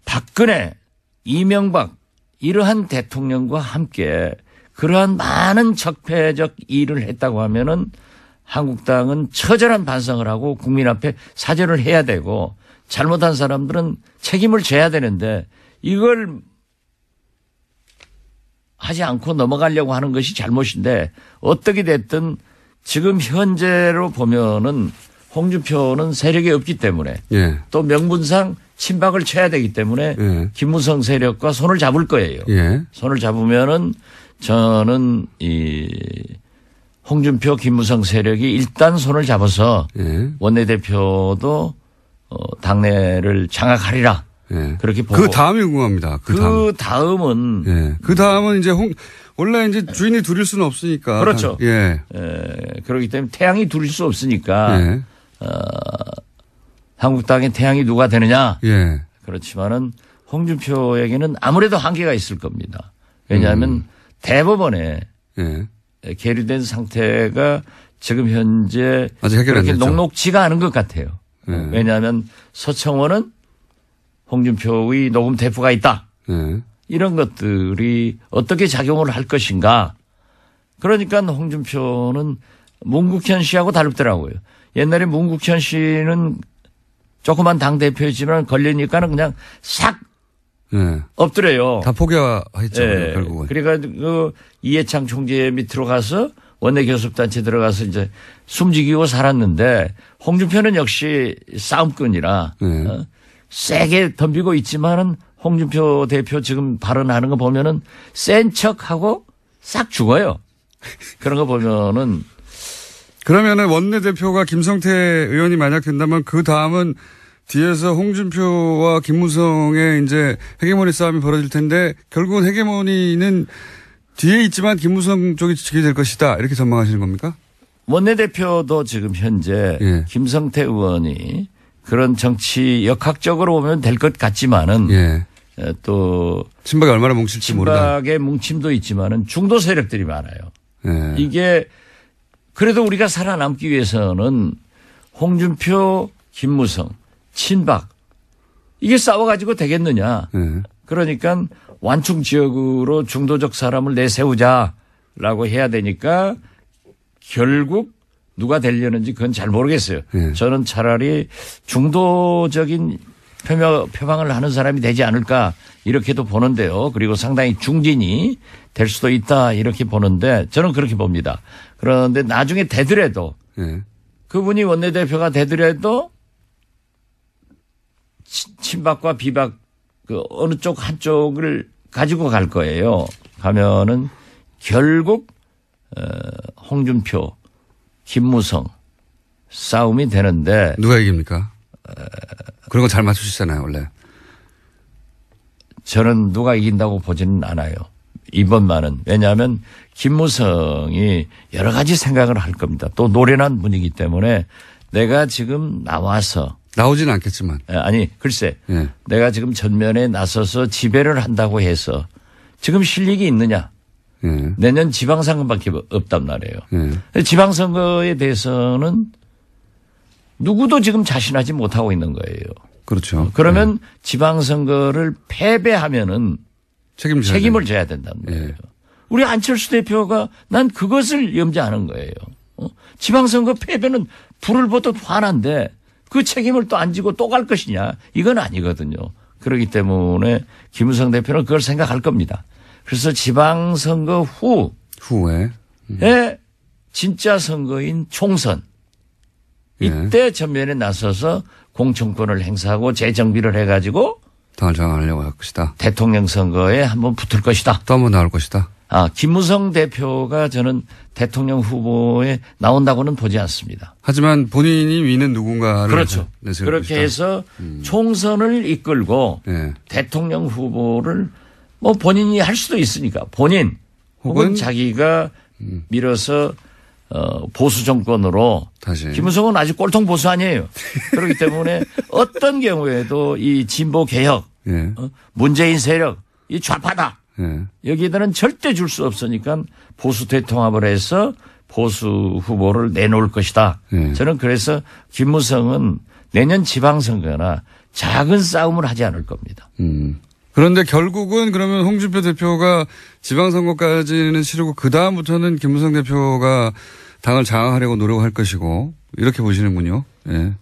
박근혜, 이명박 이러한 대통령과 함께 그러한 많은 적폐적 일을 했다고 하면은 한국당은 처절한 반성을 하고 국민 앞에 사죄를 해야 되고 잘못한 사람들은 책임을 져야 되는데 이걸 하지 않고 넘어가려고 하는 것이 잘못인데 어떻게 됐든 지금 현재로 보면은 홍준표는 세력이 없기 때문에 또 명분상 친박을 쳐야 되기 때문에 예. 김무성 세력과 손을 잡을 거예요. 예. 손을 잡으면은 저는 이 홍준표 김무성 세력이 일단 손을 잡아서 예. 원내대표도 당내를 장악하리라. 예. 그렇게 보고. 그 다음이 궁금합니다. 그 다음은. 예. 그 다음은 이제 원래 이제 주인이 둘일 수는 없으니까. 그렇죠. 예. 그렇기 때문에 태양이 둘일 수 없으니까. 예. 한국당의 태양이 누가 되느냐. 예. 그렇지만은 홍준표에게는 아무래도 한계가 있을 겁니다. 왜냐하면 대법원에 예. 계류된 상태가 지금 현재 아직 해결 안 그렇게 됐죠. 녹록지가 않은 것 같아요. 예. 왜냐하면 서청원은 홍준표의 녹음 테이프가 있다. 예. 이런 것들이 어떻게 작용을 할 것인가. 그러니까 홍준표는 문국현 씨하고 다르더라고요. 옛날에 문국현 씨는 조그만 당대표였지만 걸리니까는 그냥 싹 예. 엎드려요. 다 포기했죠. 예. 결국은. 그러니까 그 이해창 총재 밑으로 가서 원내교섭단체 들어가서 이제 숨지기고 살았는데 홍준표는 역시 싸움꾼이라 네. 세게 덤비고 있지만은 홍준표 대표 지금 발언하는 거 보면은 센 척하고 싹 죽어요. 그런 거 보면은 그러면은 원내대표가 김성태 의원이 만약 된다면 그 다음은 뒤에서 홍준표와 김무성의 이제 헤게모니 싸움이 벌어질 텐데 결국은 헤게모니는 뒤에 있지만 김무성 쪽이 지키게 될 것이다. 이렇게 전망하시는 겁니까? 원내대표도 지금 현재 예. 김성태 의원이 그런 정치 역학적으로 보면 될 것 같지만은 예. 또 친박이 얼마나 뭉칠지 모르다. 친박의 뭉침도 있지만은 중도 세력들이 많아요. 예. 이게 그래도 우리가 살아남기 위해서는 홍준표, 김무성, 친박 이게 싸워가지고 되겠느냐. 예. 그러니까 완충 지역으로 중도적 사람을 내세우자라고 해야 되니까 결국 누가 되려는지 그건 잘 모르겠어요. 예. 저는 차라리 중도적인 표방을 하는 사람이 되지 않을까 이렇게도 보는데요. 그리고 상당히 중진이 될 수도 있다 이렇게 보는데 저는 그렇게 봅니다. 그런데 나중에 되더라도 예. 그분이 원내대표가 되더라도 친박과 비박 그 어느 쪽 한쪽을 가지고 갈 거예요. 가면은 결국 홍준표, 김무성 싸움이 되는데 누가 이깁니까? 그런 거 잘 맞추시잖아요, 원래. 저는 누가 이긴다고 보지는 않아요. 이번만은. 왜냐하면 김무성이 여러 가지 생각을 할 겁니다. 또 노련한 분이기 때문에 내가 지금 나와서 나오지는 않겠지만. 아니 글쎄 예. 내가 지금 전면에 나서서 지배를 한다고 해서 지금 실력이 있느냐. 예. 내년 지방선거밖에 없단 말이에요. 예. 지방선거에 대해서는 누구도 지금 자신하지 못하고 있는 거예요. 그렇죠. 그러면 지방선거를 패배하면은 책임을 져야 된다는 거예요. 예. 우리 안철수 대표가 난 그것을 염려하는 거예요. 지방선거 패배는 불을 보듯 화난데 그 책임을 또 안 지고 또 갈 것이냐. 이건 아니거든요. 그렇기 때문에 김무성 대표는 그걸 생각할 겁니다. 그래서 지방선거 후에 진짜 선거인 총선 이때 전면에 나서서 공천권을 행사하고 재정비를 해가지고 당을 장악하려고 할 것이다. 대통령 선거에 한번 붙을 것이다. 또 한 번 나올 것이다. 김무성 대표가 저는 대통령 후보에 나온다고는 보지 않습니다. 하지만 본인이 위는 누군가를 그렇죠. 내세울 그렇게 것이다. 해서 총선을 이끌고 예. 대통령 후보를 뭐 본인이 할 수도 있으니까 본인 혹은 자기가 밀어서 보수 정권으로 다시. 김무성은 아직 꼴통 보수 아니에요. 그렇기 때문에 어떤 경우에도 이 진보 개혁, 예. 문재인 세력, 이 좌파다. 예. 여기에들은 절대 줄 수 없으니까 보수 대통합을 해서 보수 후보를 내놓을 것이다. 예. 저는 그래서 김무성은 내년 지방선거나 작은 싸움을 하지 않을 겁니다. 그런데 결국은 그러면 홍준표 대표가 지방선거까지는 치르고 그다음부터는 김무성 대표가 당을 장악하려고 노력할 것이고 이렇게 보시는군요. 예.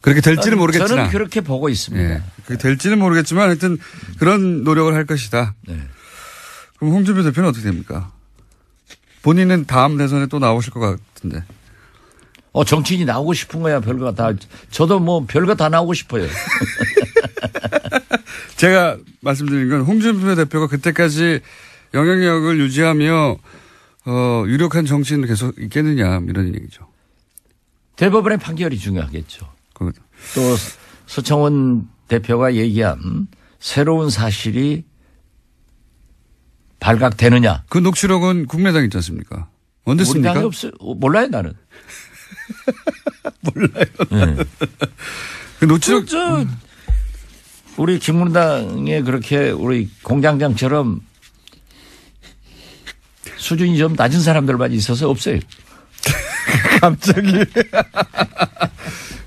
그렇게 될지는 모르겠지만. 저는 그렇게 보고 있습니다. 예. 그게 될지는 모르겠지만 하여튼 그런 노력을 할 것이다. 네. 그럼 홍준표 대표는 어떻게 됩니까? 본인은 다음 대선에 또 나오실 것 같은데. 정치인이 나오고 싶은 거야, 별거 다. 저도 뭐 별거 다 나오고 싶어요. 제가 말씀드린 건 홍준표 대표가 그때까지 영향력을 유지하며 유력한 정치인을 계속 있겠느냐 이런 얘기죠. 대법원의 판결이 중요하겠죠. 또 서청원 대표가 얘기한 새로운 사실이 발각되느냐. 그 녹취록은 국민의당 있지 않습니까? 언제 씁니까? 우리 당이 없어요. 몰라요, 나는. 몰라요. 네. 그 녹취록. 우리 국민의당에 그렇게 우리 공장장처럼 수준이 좀 낮은 사람들만 있어서 없어요. 갑자기.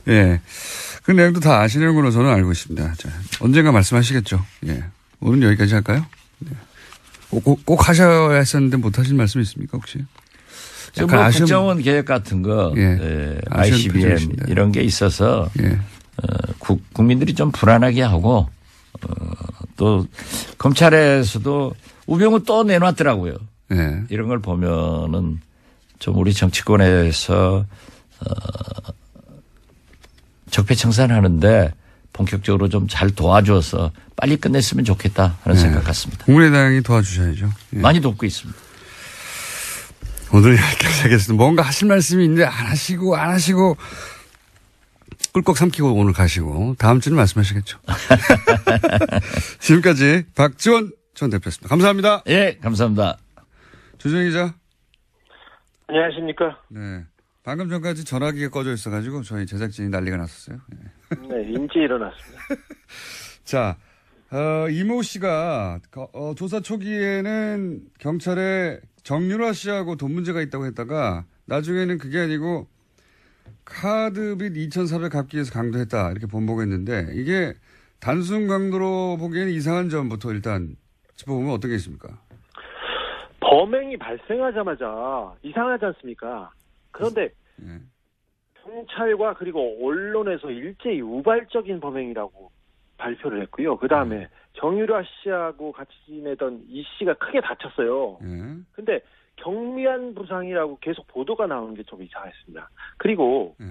예. 그 내용도 다 아시는 걸로 저는 알고 있습니다. 자, 언젠가 말씀하시겠죠. 예. 오늘 여기까지 할까요? 네. 꼭 하셔야 했었는데 못 하신 말씀 있습니까, 혹시? 약간 뭐 국정원 계획 같은 거, 예. ICBM 이런 게 있어서 예. 국민들이 좀 불안하게 하고 또 검찰에서도 우병우 또 내놨더라고요. 예. 이런 걸 보면은 좀 우리 정치권에서 적폐청산하는데 본격적으로 좀 잘 도와줘서 빨리 끝냈으면 좋겠다 하는 생각 같습니다. 국민의당이 도와주셔야죠. 예. 많이 돕고 있습니다. 오늘 여기까지 하겠습니다. 뭔가 하실 말씀이 있는데 안 하시고 꿀꺽 삼키고 오늘 가시고 다음 주는 말씀하시겠죠. 지금까지 박지원 전 대표였습니다. 감사합니다. 예, 감사합니다. 조정희 기자. 안녕하십니까. 네. 방금 전까지 전화기가 꺼져 있어가지고 저희 제작진이 난리가 났었어요. 네, 인지 일어났습니다. 자, 이모 씨가 조사 초기에는 경찰에 정유라 씨하고 돈 문제가 있다고 했다가 나중에는 그게 아니고 카드빚 2,400 갚기 위해서 강도했다 이렇게 번복했는데 이게 단순 강도로 보기에는 이상한 점부터 일단 짚어보면 어떤 게 있습니까? 범행이 발생하자마자 이상하지 않습니까? 그런데 예. 경찰과 그리고 언론에서 일제히 우발적인 범행이라고 발표를 했고요. 그다음에 정유라 씨하고 같이 지내던 이 씨가 크게 다쳤어요. 예. 근데 경미한 부상이라고 계속 보도가 나오는 게 좀 이상했습니다. 그리고 예.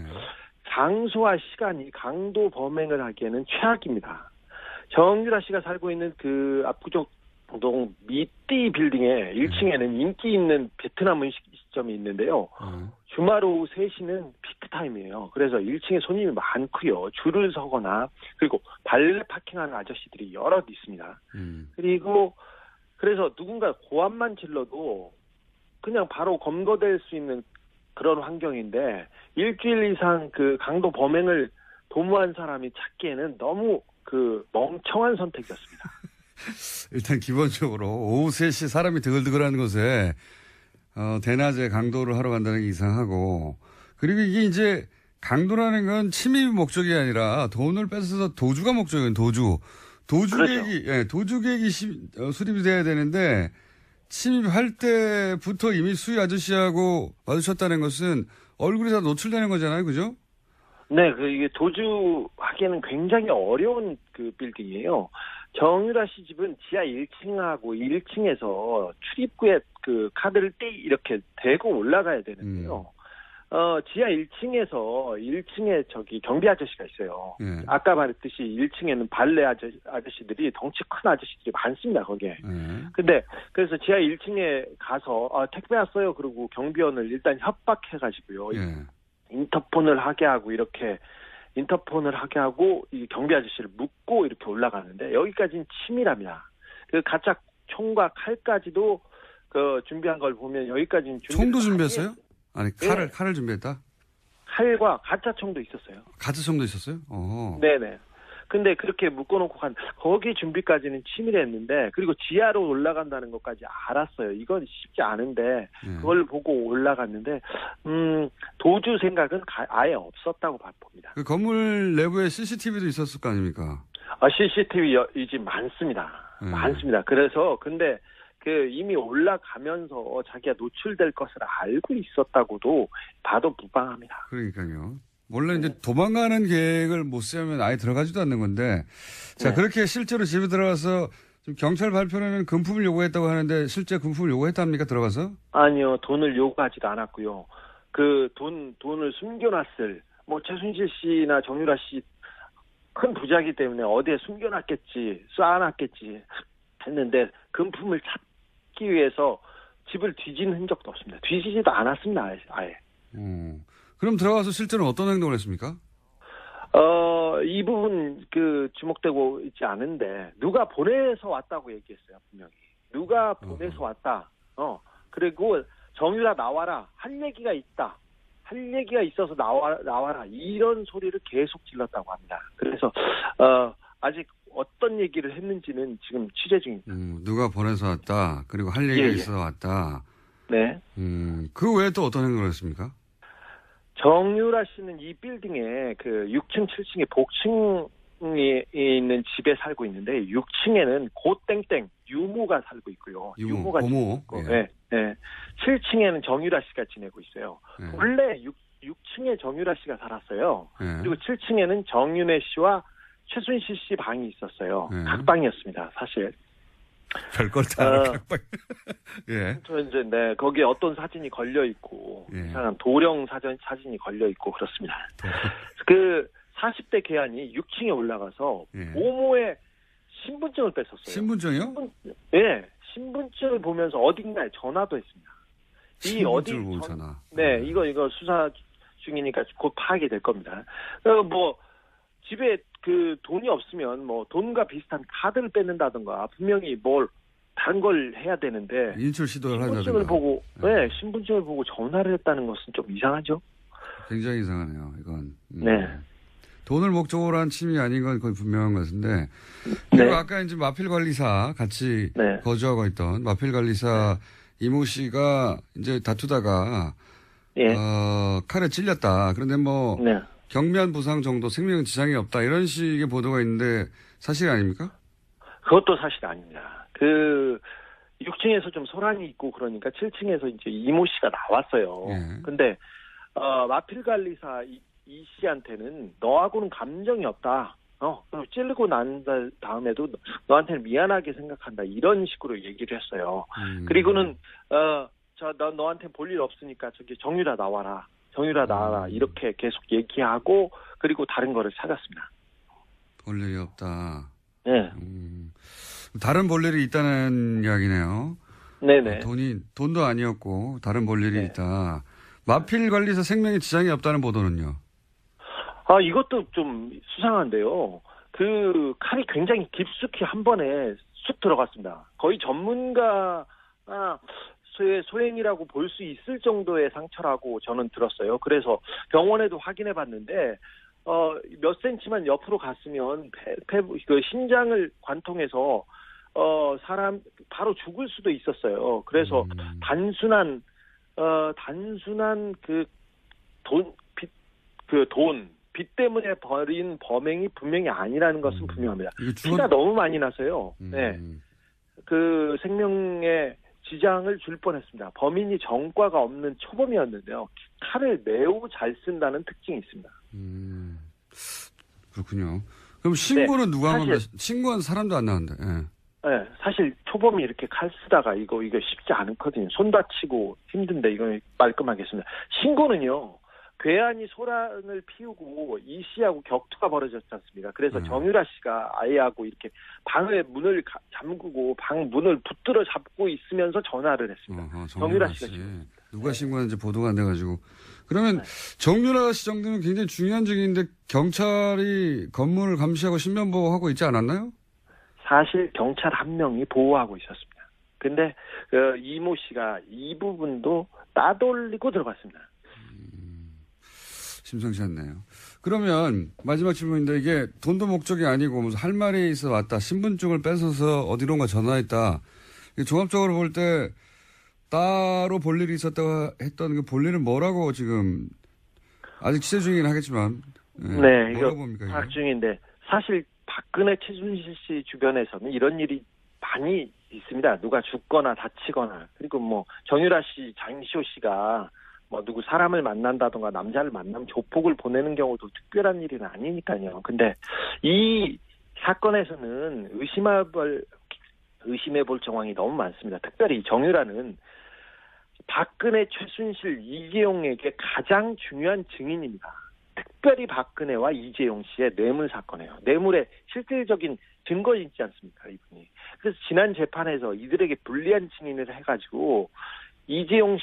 장소와 시간이 강도 범행을 하기에는 최악입니다. 정유라 씨가 살고 있는 그 압구정 동 미띠 빌딩의 1층에는 인기 있는 베트남 음식점이 있는데요. 주말 오후 3시는 피크타임이에요. 그래서 1층에 손님이 많고요. 줄을 서거나 그리고 발레 파킹하는 아저씨들이 여럿 있습니다. 그리고 그래서 누군가 고함만 질러도 그냥 바로 검거될 수 있는 그런 환경인데 일주일 이상 그 강도 범행을 도모한 사람이 찾기에는 너무 그 멍청한 선택이었습니다. 일단 기본적으로 오후 3시 사람이 드글드글하는 곳에 대낮에 강도를 하러 간다는 게 이상하고 그리고 이게 이제 강도라는 건 침입이 목적이 아니라 돈을 뺏어서 도주가 목적이에요. 도주 계획이 예, 도주 계획이 수립이 돼야 되는데 침입할 때부터 이미 수희 아저씨하고 마주쳤다는 것은 얼굴이 다 노출되는 거잖아요, 그죠? 네, 이게 도주하기에는 굉장히 어려운 그 빌딩이에요. 정유라 씨 집은 지하 1층하고 1층에서 출입구에 그 카드를 이렇게 대고 올라가야 되는데요. 지하 1층에서 1층에 저기 경비 아저씨가 있어요. 아까 말했듯이 1층에는 발레 아저씨들이 덩치 큰 아저씨들이 많습니다, 거기에. 근데 그래서 지하 1층에 가서 택배 왔어요. 그리고 경비원을 일단 협박해가지고요. 인터폰을 하게 하고 이 경비 아저씨를 묶고 이렇게 올라가는데 여기까지는 치밀합니다. 그 가짜 총과 칼까지도 그 준비한 걸 보면 여기까지는 총도 준비했어요? 아니 칼을 준비했다? 칼과 가짜 총도 있었어요. 가짜 총도 있었어요? 네네. 근데 그렇게 묶어놓고 거기 준비까지는 치밀했는데 그리고 지하로 올라간다는 것까지 알았어요. 이건 쉽지 않은데 그걸 보고 올라갔는데 도주 생각은 아예 없었다고 봅니다. 그 건물 내부에 CCTV도 있었을 거 아닙니까? CCTV 이 집 많습니다. 많습니다. 그래서 근데 그 이미 올라가면서 자기가 노출될 것을 알고 있었다고도 봐도 무방합니다. 그러니까요. 원래 이제 도망가는 계획을 못 세우면 아예 들어가지도 않는 건데, 자, 그렇게 실제로 집에 들어가서 지금 경찰 발표는 금품을 요구했다고 하는데 실제 금품을 요구했답니까? 들어가서? 아니요. 돈을 요구하지도 않았고요. 그 돈을 숨겨놨을 뭐 최순실 씨나 정유라 씨 큰 부자이기 때문에 어디에 숨겨놨겠지, 쌓아놨겠지 했는데 금품을 찾기 위해서 집을 뒤진 흔적도 없습니다. 뒤지지도 않았습니다. 아예. 그럼 들어가서 실제로 어떤 행동을 했습니까? 이 부분 주목되고 있지 않은데 누가 보내서 왔다고 얘기했어요. 분명히. 누가 보내서 왔다. 그리고 정유라 나와라. 할 얘기가 있다. 할 얘기가 있어서 나와라. 이런 소리를 계속 질렀다고 합니다. 그래서 아직 어떤 얘기를 했는지는 지금 취재 중입니다. 누가 보내서 왔다. 그리고 할 얘기가 있어서 왔다. 네. 그 외에 또 어떤 행동을 했습니까? 정유라 씨는 이 빌딩에 6층, 7층에 복층이 있는 집에 살고 있는데 6층에는 고땡땡 유모가 살고 있고요. 유모가 고모. 있고, 네. 7층에는 정유라 씨가 지내고 있어요. 네. 원래 6층에 정유라 씨가 살았어요. 네. 그리고 7층에는 정윤회 씨와 최순실 씨 방이 있었어요. 네. 각방이었습니다. 사실. 별걸 다 알아, 각방. 예. 저 이제 거기에 어떤 사진이 걸려 있고 이상한 도령 사진이 걸려 있고 그렇습니다. 40대 계안이 6층에 올라가서 모모의 신분증을 뺐었어요. 신분증이요? 네, 신분증을 보면서 어딘가에 전화도 했습니다. 신분증을 보고 전화. 네, 이거 수사 중이니까 곧 파악이 될 겁니다. 집에 돈이 없으면 돈과 비슷한 카드를 뺏는다든가 분명히 다른 걸 해야 되는데 인출 시도를 한다든가. 신분증을 보고 전화를 했다는 것은 좀 이상하죠? 굉장히 이상하네요. 이건. 네. 돈을 목적으로 한 침이 아닌 건 거의 분명한 것 같은데. 그리고 아까 이제 마필 관리사 같이 거주하고 있던 마필 관리사 이모 씨가 이제 다투다가 칼에 찔렸다. 그런데 경미한 부상 정도 생명 지장이 없다. 이런 식의 보도가 있는데 사실 아닙니까? 그것도 사실 아닙니다. 6층에서 좀 소란이 있고 그러니까 7층에서 이제 이모 씨가 나왔어요. 근데 마필 관리사 이 씨한테는 너하고는 감정이 없다. 찌르고 난 다음에도 너한테는 미안하게 생각한다. 이런 식으로 얘기를 했어요. 그리고는 너한테 볼 일 없으니까 저기 정유라 나와라. 정유라 나와라. 이렇게 계속 얘기하고 그리고 다른 거를 찾았습니다. 볼 일이 없다. 네. 다른 볼 일이 있다는 이야기네요. 네네. 돈도 아니었고 다른 볼 일이 있다. 마필 관리사 생명에 지장이 없다는 보도는요? 이것도 좀 수상한데요. 칼이 굉장히 깊숙이 한 번에 쑥 들어갔습니다. 거의 전문가 소행이라고 볼 수 있을 정도의 상처라고 저는 들었어요. 그래서 병원에도 확인해 봤는데 몇 센치만 옆으로 갔으면 심장을 관통해서 사람 바로 죽을 수도 있었어요. 그래서 단순한 빚 때문에 벌인 범행이 분명히 아니라는 것은 분명합니다. 피가 너무 많이 나서요. 네. 생명에 지장을 줄 뻔했습니다. 범인이 전과가 없는 초범이었는데요. 칼을 매우 잘 쓴다는 특징이 있습니다. 그렇군요. 그럼 신고는 누가 한 겁니까? 신고한 사람도 안 나왔는데. 네, 사실 초범이 이렇게 칼 쓰다가 이거 쉽지 않거든요. 손 다치고 힘든데 이거 말끔하겠습니다. 신고는요. 괴한이 소란을 피우고 이 씨하고 격투가 벌어졌지 않습니까? 그래서 정유라 씨가 아이하고 이렇게 방의 문을 잠그고 방 문을 붙들어 잡고 있으면서 전화를 했습니다. 정유라 씨가 누가 신고했는지 보도가 안 돼가지고. 그러면 정유라 씨 정도는 굉장히 중요한 직인데 경찰이 건물을 감시하고 신변보호하고 있지 않았나요? 사실 경찰 한 명이 보호하고 있었습니다. 근데 이모 씨가 이 부분도 따돌리고 들어갔습니다. 심상치 않네요. 그러면 마지막 질문인데 이게 돈도 목적이 아니고 무슨 할 말이 있어 왔다. 신분증을 뺏어서 어디론가 전화했다. 종합적으로 볼 때 따로 볼 일이 있었다고 했던 그 볼 일은 뭐라고 지금 아직 취재 중이긴 하겠지만. 네, 이거 파악 중인데 사실 박근혜 최순실 씨 주변에서는 이런 일이 많이 있습니다. 누가 죽거나 다치거나 그리고 정유라 씨, 장시호 씨가 누구 사람을 만난다던가 남자를 만나면 조폭을 보내는 경우도 특별한 일은 아니니까요. 근데 이 사건에서는 의심해볼 정황이 너무 많습니다. 특별히 정유라는 박근혜, 최순실, 이재용에게 가장 중요한 증인입니다. 특별히 박근혜와 이재용 씨의 뇌물 사건이에요. 뇌물의 실질적인 증거 있지 않습니까, 이분이. 그래서 지난 재판에서 이들에게 불리한 증인을 해가지고 이재용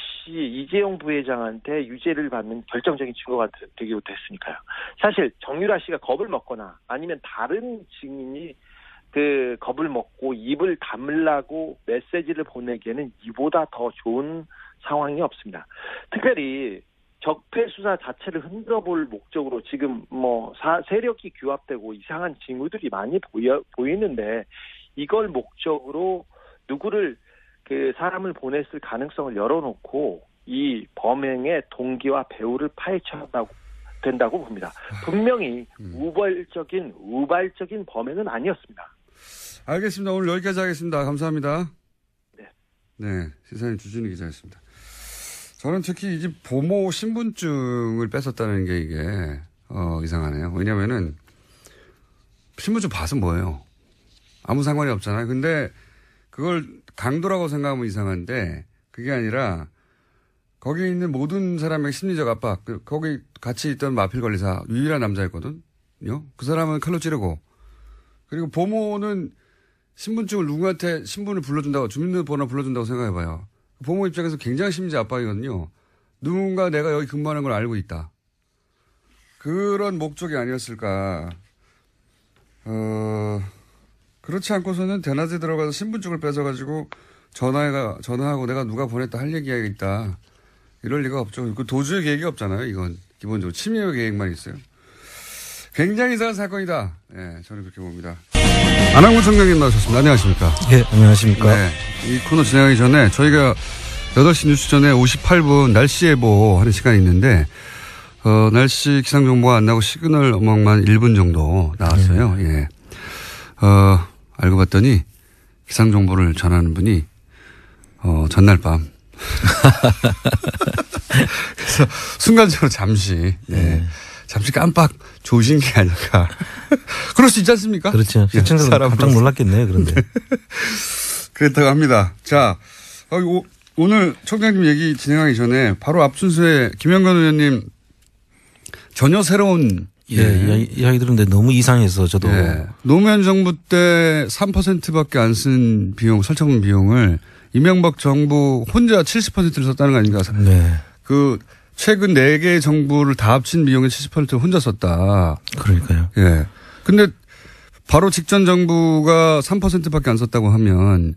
부회장한테 유죄를 받는 결정적인 증거가 되기도 했으니까요. 사실 정유라 씨가 겁을 먹거나 아니면 다른 증인이 그 겁을 먹고 입을 다물라고 메시지를 보내기에는 이보다 더 좋은 상황이 없습니다. 특별히 적폐 수사 자체를 흔들어볼 목적으로 지금 세력이 규합되고 이상한 징후들이 많이 보이는데 이걸 목적으로 누구를 그 사람을 보냈을 가능성을 열어놓고 이 범행의 동기와 배후를 파헤쳐야 된다고 봅니다. 분명히 우발적인 범행은 아니었습니다. 알겠습니다. 오늘 여기까지 하겠습니다. 감사합니다. 네, 시사인 주진우 기자였습니다. 저는 특히 이 집 보모 신분증을 뺏었다는 게 이게 이상하네요. 왜냐면은 신분증 봐서 뭐예요? 아무 상관이 없잖아요. 근데 그걸 강도라고 생각하면 이상한데 그게 아니라 거기 있는 모든 사람의 심리적 압박, 거기 같이 있던 마필 관리사 유일한 남자였거든요. 그 사람은 칼로 찌르고 그리고 보모는 신분증을 누구한테 신분을 불러준다고 주민등록번호 불러준다고 생각해봐요. 보모 입장에서 굉장히 심리적 압박이거든요. 누군가 내가 여기 근무하는 걸 알고 있다. 그런 목적이 아니었을까. 그렇지 않고서는 대낮에 들어가서 신분증을 뺏어가지고 전화하고 내가 누가 보냈다 할 얘기가 있다. 이럴 리가 없죠. 그 도주의 계획이 없잖아요. 이건 기본적으로 침해 계획만 있어요. 굉장히 이상한 사건이다. 네, 저는 그렇게 봅니다. 안항구 청장님 나오셨습니다. 안녕하십니까? 네, 안녕하십니까? 네, 이 코너 진행하기 전에 저희가 8시 뉴스 전에 58분 날씨 예보 하는 시간이 있는데 날씨 기상정보가 안 나고 시그널 음악만 1분 정도 나왔어요. 예. 알고 봤더니 기상정보를 전하는 분이 전날 밤 그래서 순간적으로 잠시 잠시 깜빡 조신 게 아닐까. 그럴 수 있지 않습니까? 그렇죠. 시청자들 깜짝 놀랐겠네요. 그런데. 그렇다고 합니다. 자, 오늘 청장님 얘기 진행하기 전에 바로 앞 순서에 김영건 의원님 전혀 새로운 이야기 들었는데 너무 이상해서 저도. 노무현 정부 때 3%밖에 안 쓴 비용, 설정금 비용을 이명박 정부 혼자 70%를 썼다는 거 아닌가. 네. 최근 4개의 정부를 다 합친 비용의 70%를 혼자 썼다. 그러니까요. 예. 근데 바로 직전 정부가 3%밖에 안 썼다고 하면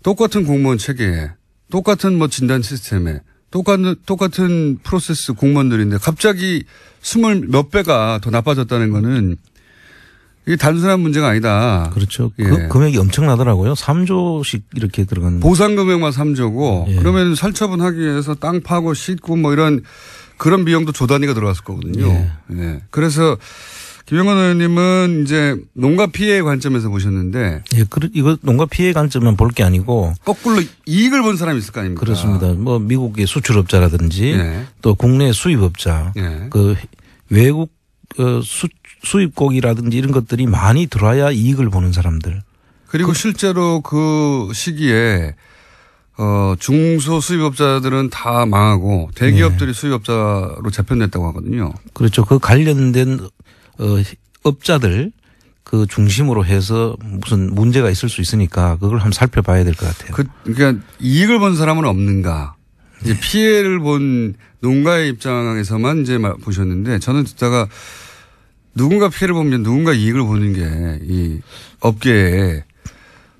똑같은 공무원 체계에 똑같은 진단 시스템에 똑같은 프로세스 공무원들인데 갑자기 20 몇 배가 더 나빠졌다는 거는 이게 단순한 문제가 아니다. 그렇죠. 그 금액이 엄청나더라고요. 3조씩 이렇게 들어가는. 보상 금액만 3조고 그러면 살처분하기 위해서 땅 파고 싣고 이런 그런 비용도 조 단위가 들어갔을 거거든요. 그래서 김영건 의원님은 이제 농가 피해 관점에서 보셨는데. 이거 농가 피해 관점만 볼 게 아니고. 거꾸로 이익을 본 사람이 있을 거 아닙니까? 그렇습니다. 미국의 수출업자라든지 또 국내 수입업자. 외국 수입국이라든지 이런 것들이 많이 들어와야 이익을 보는 사람들. 그리고 실제로 그 시기에 중소 수입업자들은 다 망하고 대기업들이 수입업자로 재편됐다고 하거든요. 그렇죠. 그 관련된 업자들 그 중심으로 해서 무슨 문제가 있을 수 있으니까 그걸 한번 살펴봐야 될 것 같아요. 그러니까 이익을 본 사람은 없는가. 이제 피해를 본 농가의 입장에서만 이제 보셨는데 저는 듣다가 누군가 피해를 보면 누군가 이익을 보는 게 이 업계의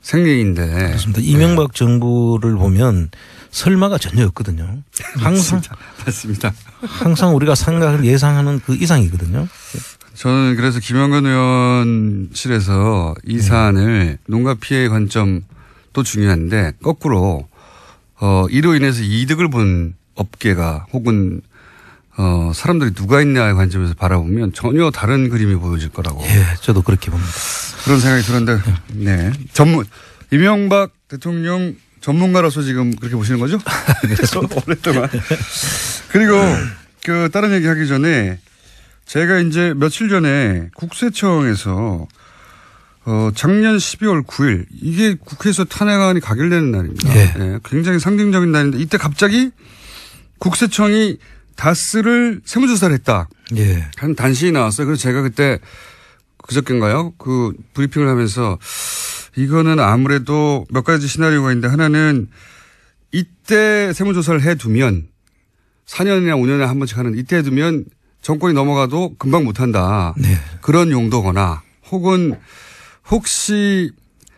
생명인데. 그렇습니다. 이명박 정부를 보면 설마가 전혀 없거든요. 항상. 맞습니다. 항상 우리가 예상하는 그 이상이거든요. 저는 그래서 김영건 의원실에서 이 사안을 농가 피해 관점도 중요한데 거꾸로 이로 인해서 이득을 본 업계가 혹은 사람들이 누가 있냐의 관점에서 바라보면 전혀 다른 그림이 보여질 거라고. 저도 그렇게 봅니다. 그런 생각이 들었는데, 이명박 대통령 전문가로서 지금 그렇게 보시는 거죠? 그래서 오랫동안. 그리고 다른 얘기 하기 전에 제가 이제 며칠 전에 국세청에서 작년 12월 9일 이게 국회에서 탄핵안이 가결되는 날입니다. 예. 예, 굉장히 상징적인 날인데 이때 갑자기 국세청이 다스를 세무조사를 했다. 예. 한 단신이 나왔어요. 그래서 제가 그때 그저께인가요? 그 브리핑을 하면서 이거는 아무래도 몇 가지 시나리오가 있는데 하나는 이때 세무조사를 해두면 4년이나 5년에 한 번씩 하는 이때 해두면 정권이 넘어가도 금방 못한다. 네. 그런 용도거나 혹은 혹시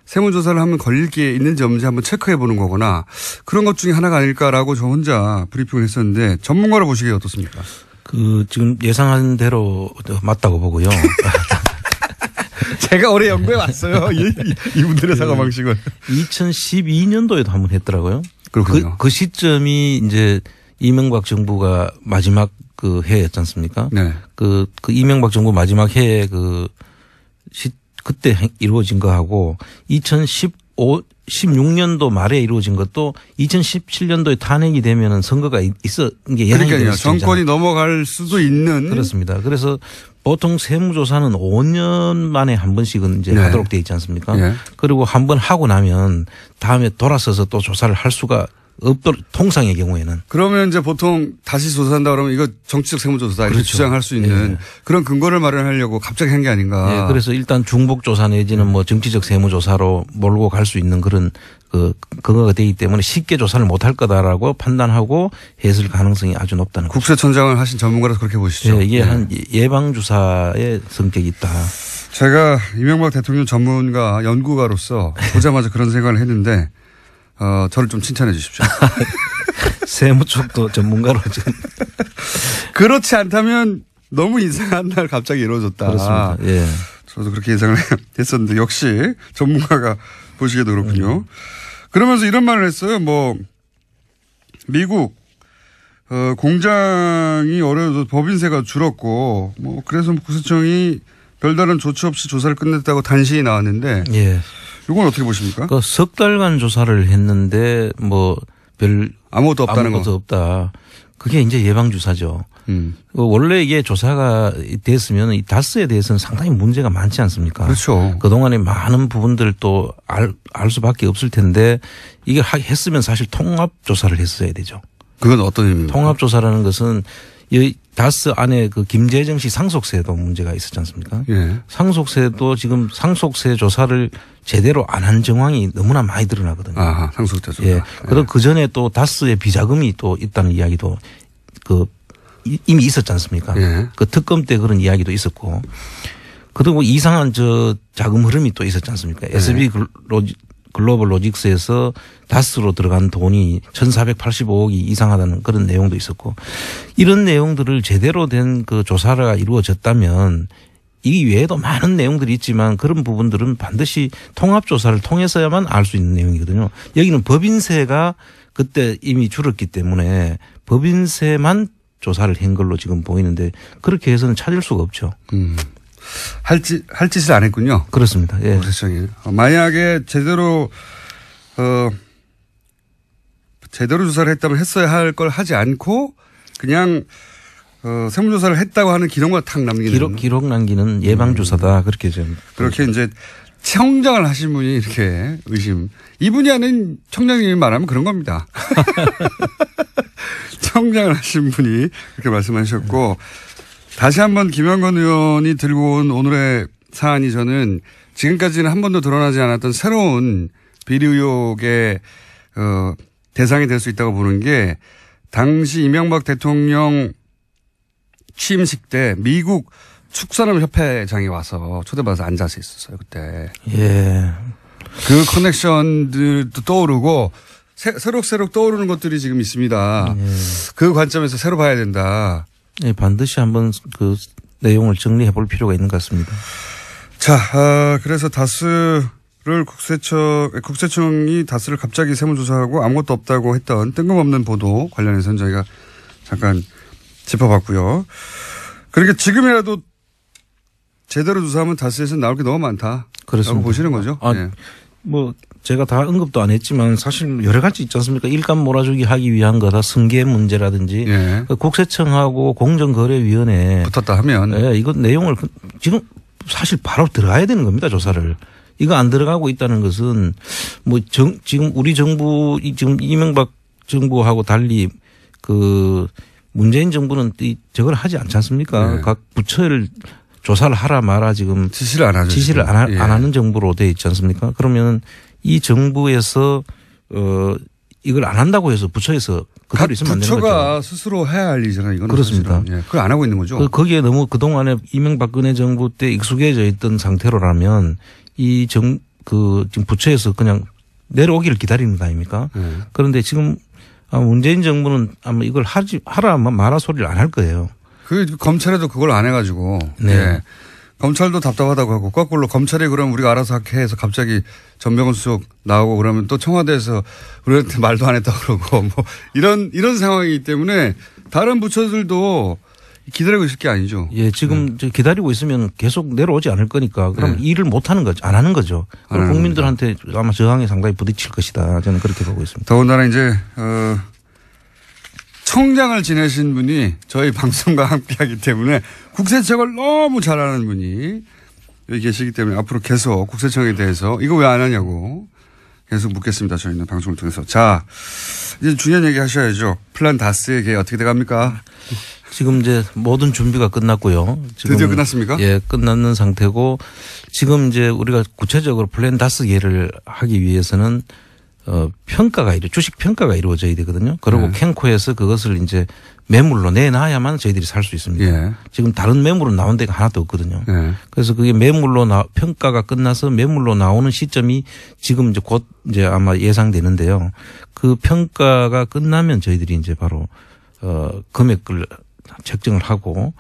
세무조사를 하면 걸릴 게 있는지 없는지 한번 체크해 보는 거거나 그런 것 중에 하나가 아닐까라고 저 혼자 브리핑을 했었는데 전문가로 보시기에 어떻습니까? 지금 예상한 대로 맞다고 보고요. 제가 올해 연구해 왔어요. 이분들의 사과 방식은. 2012년도에도 한번 했더라고요. 그렇군요. 그 시점이 이제 이명박 정부가 마지막 그 해였지 않습니까? 네. 그 이명박 정부 마지막 해에 그때 이루어진 거하고 16년도 말에 이루어진 것도 2017년도에 탄핵이 되면은 선거가 이게 예상이 그러니까요. 되는 정권이 넘어갈 수도 있는. 그렇습니다. 그래서 보통 세무조사는 5년 만에 한 번씩은 이제 네. 하도록 돼 있지 않습니까? 네. 그리고 한 번 하고 나면 다음에 돌아서서 또 조사를 할 수가 없도록 통상의 경우에는. 그러면 이제 보통 다시 조사한다 그러면 이거 정치적 세무조사다 이렇게 그렇죠. 주장할 수 있는 예. 그런 근거를 마련하려고 갑자기 한 게 아닌가. 예, 그래서 일단 중복조사 내지는 뭐 정치적 세무조사로 몰고 갈 수 있는 그런 근거가 되기 때문에 쉽게 조사를 못할 거다라고 판단하고 했을 가능성이 아주 높다는 거죠. 국세청장을 하신 전문가라서 그렇게 보시죠. 예, 이게 예. 한 예방주사의 성격이 있다. 제가 이명박 대통령 전문가 연구가로서 보자마자 그런 생각을 했는데 저를 좀 칭찬해 주십시오. 세무 쪽도 전문가로 지금. 그렇지 않다면 너무 이상한 날 갑자기 이루어졌다. 그렇습니다. 예. 저도 그렇게 예상을 했었는데 역시 전문가가 보시기에도 그렇군요. 그러면서 이런 말을 했어요. 뭐 미국 공장이 어려워서 법인세가 줄었고 뭐 그래서 국세청이 별다른 조치 없이 조사를 끝냈다고 단신이 나왔는데 예. 이건 어떻게 보십니까? 그 석 달간 조사를 했는데 뭐 별 아무것도 없다는 아무것도 거. 없다. 그게 이제 예방주사죠. 원래 이게 조사가 됐으면 이 다스에 대해서는 상당히 문제가 많지 않습니까? 그렇죠. 그동안에 많은 부분들 또 알 수밖에 없을 텐데 이게 했으면 사실 통합조사를 했어야 되죠. 그건 어떤 의미입니까? 통합조사라는 것은 이 다스 안에 그 김재정 씨 상속세도 문제가 있었지 않습니까? 예. 상속세도 지금 상속세 조사를 제대로 안 한 정황이 너무나 많이 드러나거든요. 아, 상속세 조사. 예. 그리고 그 전에 또 다스의 비자금이 또 있다는 이야기도 이미 있었지 않습니까? 예. 그 특검 때 그런 이야기도 있었고. 그리고 이상한 자금 흐름이 또 있었지 않습니까? SB 글로벌 로직스에서 다스로 들어간 돈이 1,485억이 이상하다는 그런 내용도 있었고 이런 내용들을 제대로 된 그 조사가 이루어졌다면 이 외에도 많은 내용들이 있지만 그런 부분들은 반드시 통합조사를 통해서야만 알 수 있는 내용이거든요. 여기는 법인세가 그때 이미 줄었기 때문에 법인세만 조사를 한 걸로 지금 보이는데 그렇게 해서는 찾을 수가 없죠. 할 짓을 안 했군요. 그렇습니다. 예. 국세청이. 만약에 제대로 조사를 했다면 했어야 할 걸 하지 않고 그냥 세무조사를 했다고 하는 기록만 탁 남기는. 기록 남기는 예방주사다. 그렇게 좀. 그렇게 이제 청장을 하신 분이 이렇게 의심. 이분이 하는 청장님이 말하면 그런 겁니다. 청장을 하신 분이 그렇게 말씀하셨고 다시 한번 김영건 의원이 들고 온 오늘의 사안이 저는 지금까지는 한 번도 드러나지 않았던 새로운 비리 의혹의 대상이 될 수 있다고 보는 게 당시 이명박 대통령 취임식 때 미국 축산업협회장이 와서 초대받아서 앉아서 있었어요 그때. 예. 그 커넥션들도 떠오르고 새록새록 떠오르는 것들이 지금 있습니다. 예. 그 관점에서 새로 봐야 된다. 예, 반드시 한번 그 내용을 정리해 볼 필요가 있는 것 같습니다. 자, 그래서 다스를 국세청이 다스를 갑자기 세무조사하고 아무것도 없다고 했던 뜬금없는 보도 관련해서는 저희가 잠깐 짚어봤고요. 그러니까 지금이라도 제대로 조사하면 다스에서 나올 게 너무 많다. 그렇습니다. 라고 보시는 거죠? 네. 뭐 제가 다 언급도 안 했지만 사실 여러 가지 있지 않습니까? 일감 몰아주기 하기 위한 거다. 승계 문제라든지 예. 국세청하고 공정거래위원회 붙었다 하면 예, 이거 내용을 지금 사실 바로 들어가야 되는 겁니다. 조사를. 이거 안 들어가고 있다는 것은 뭐 지금 우리 정부 지금 이명박 정부하고 달리 그 문재인 정부는 저걸 하지 않지 않습니까? 네. 각 부처를 조사를 하라 마라 지금 지시를 안 하죠. 지시를 안 하는 정부로 돼 있지 않습니까? 그러면 이 정부에서 이걸 안 한다고 해서 부처에서 그대로 있으면 안 되는 거죠. 부처가 스스로 해야 할 일이잖아요. 이거는 그렇습니다. 예, 그걸 안 하고 있는 거죠. 거기에 너무 그동안에 이명박근혜 정부 때 익숙해져 있던 상태로라면 지금 부처에서 그냥 내려오기를 기다리는 거 아닙니까? 그런데 지금 문재인 정부는 아마 이걸 하라 마라 소리를 안 할 거예요. 검찰에도 그걸 안 해가지고. 네. 예. 검찰도 답답하다고 하고 거꾸로 검찰이 그럼 우리가 알아서 할게 해서 갑자기 전병헌 수석 나오고 그러면 또 청와대에서 우리한테 말도 안 했다 그러고 뭐 이런 상황이기 때문에 다른 부처들도 기다리고 있을 게 아니죠. 예, 지금 기다리고 있으면 계속 내려오지 않을 거니까 그럼 일을 못 하는 거죠. 안 하는 거죠. 국민들한테 아마 저항에 상당히 부딪힐 것이다. 저는 그렇게 보고 있습니다. 더군다나 이제 청장을 지내신 분이 저희 방송과 함께하기 때문에 국세청을 너무 잘 아는 분이 여기 계시기 때문에 앞으로 계속 국세청에 대해서 이거 왜 안 하냐고 계속 묻겠습니다. 저희는 방송을 통해서. 자, 이제 중요한 얘기 하셔야죠. 플랜 다스에게 어떻게 돼갑니까? 지금 이제 모든 준비가 끝났고요. 지금 드디어 끝났습니까? 예, 끝났는 상태고 지금 이제 우리가 구체적으로 플랜 다스계를 하기 위해서는 평가가 주식 평가가 이루어져야 되거든요. 그리고 캔코에서 그것을 이제 매물로 내놔야만 저희들이 살 수 있습니다. 예. 지금 다른 매물은 나온 데가 하나도 없거든요. 예. 그래서 그게 매물로 평가가 끝나서 매물로 나오는 시점이 지금 이제 곧 이제 아마 예상되는데요. 그 평가가 끝나면 저희들이 이제 바로 금액을 책정을 하고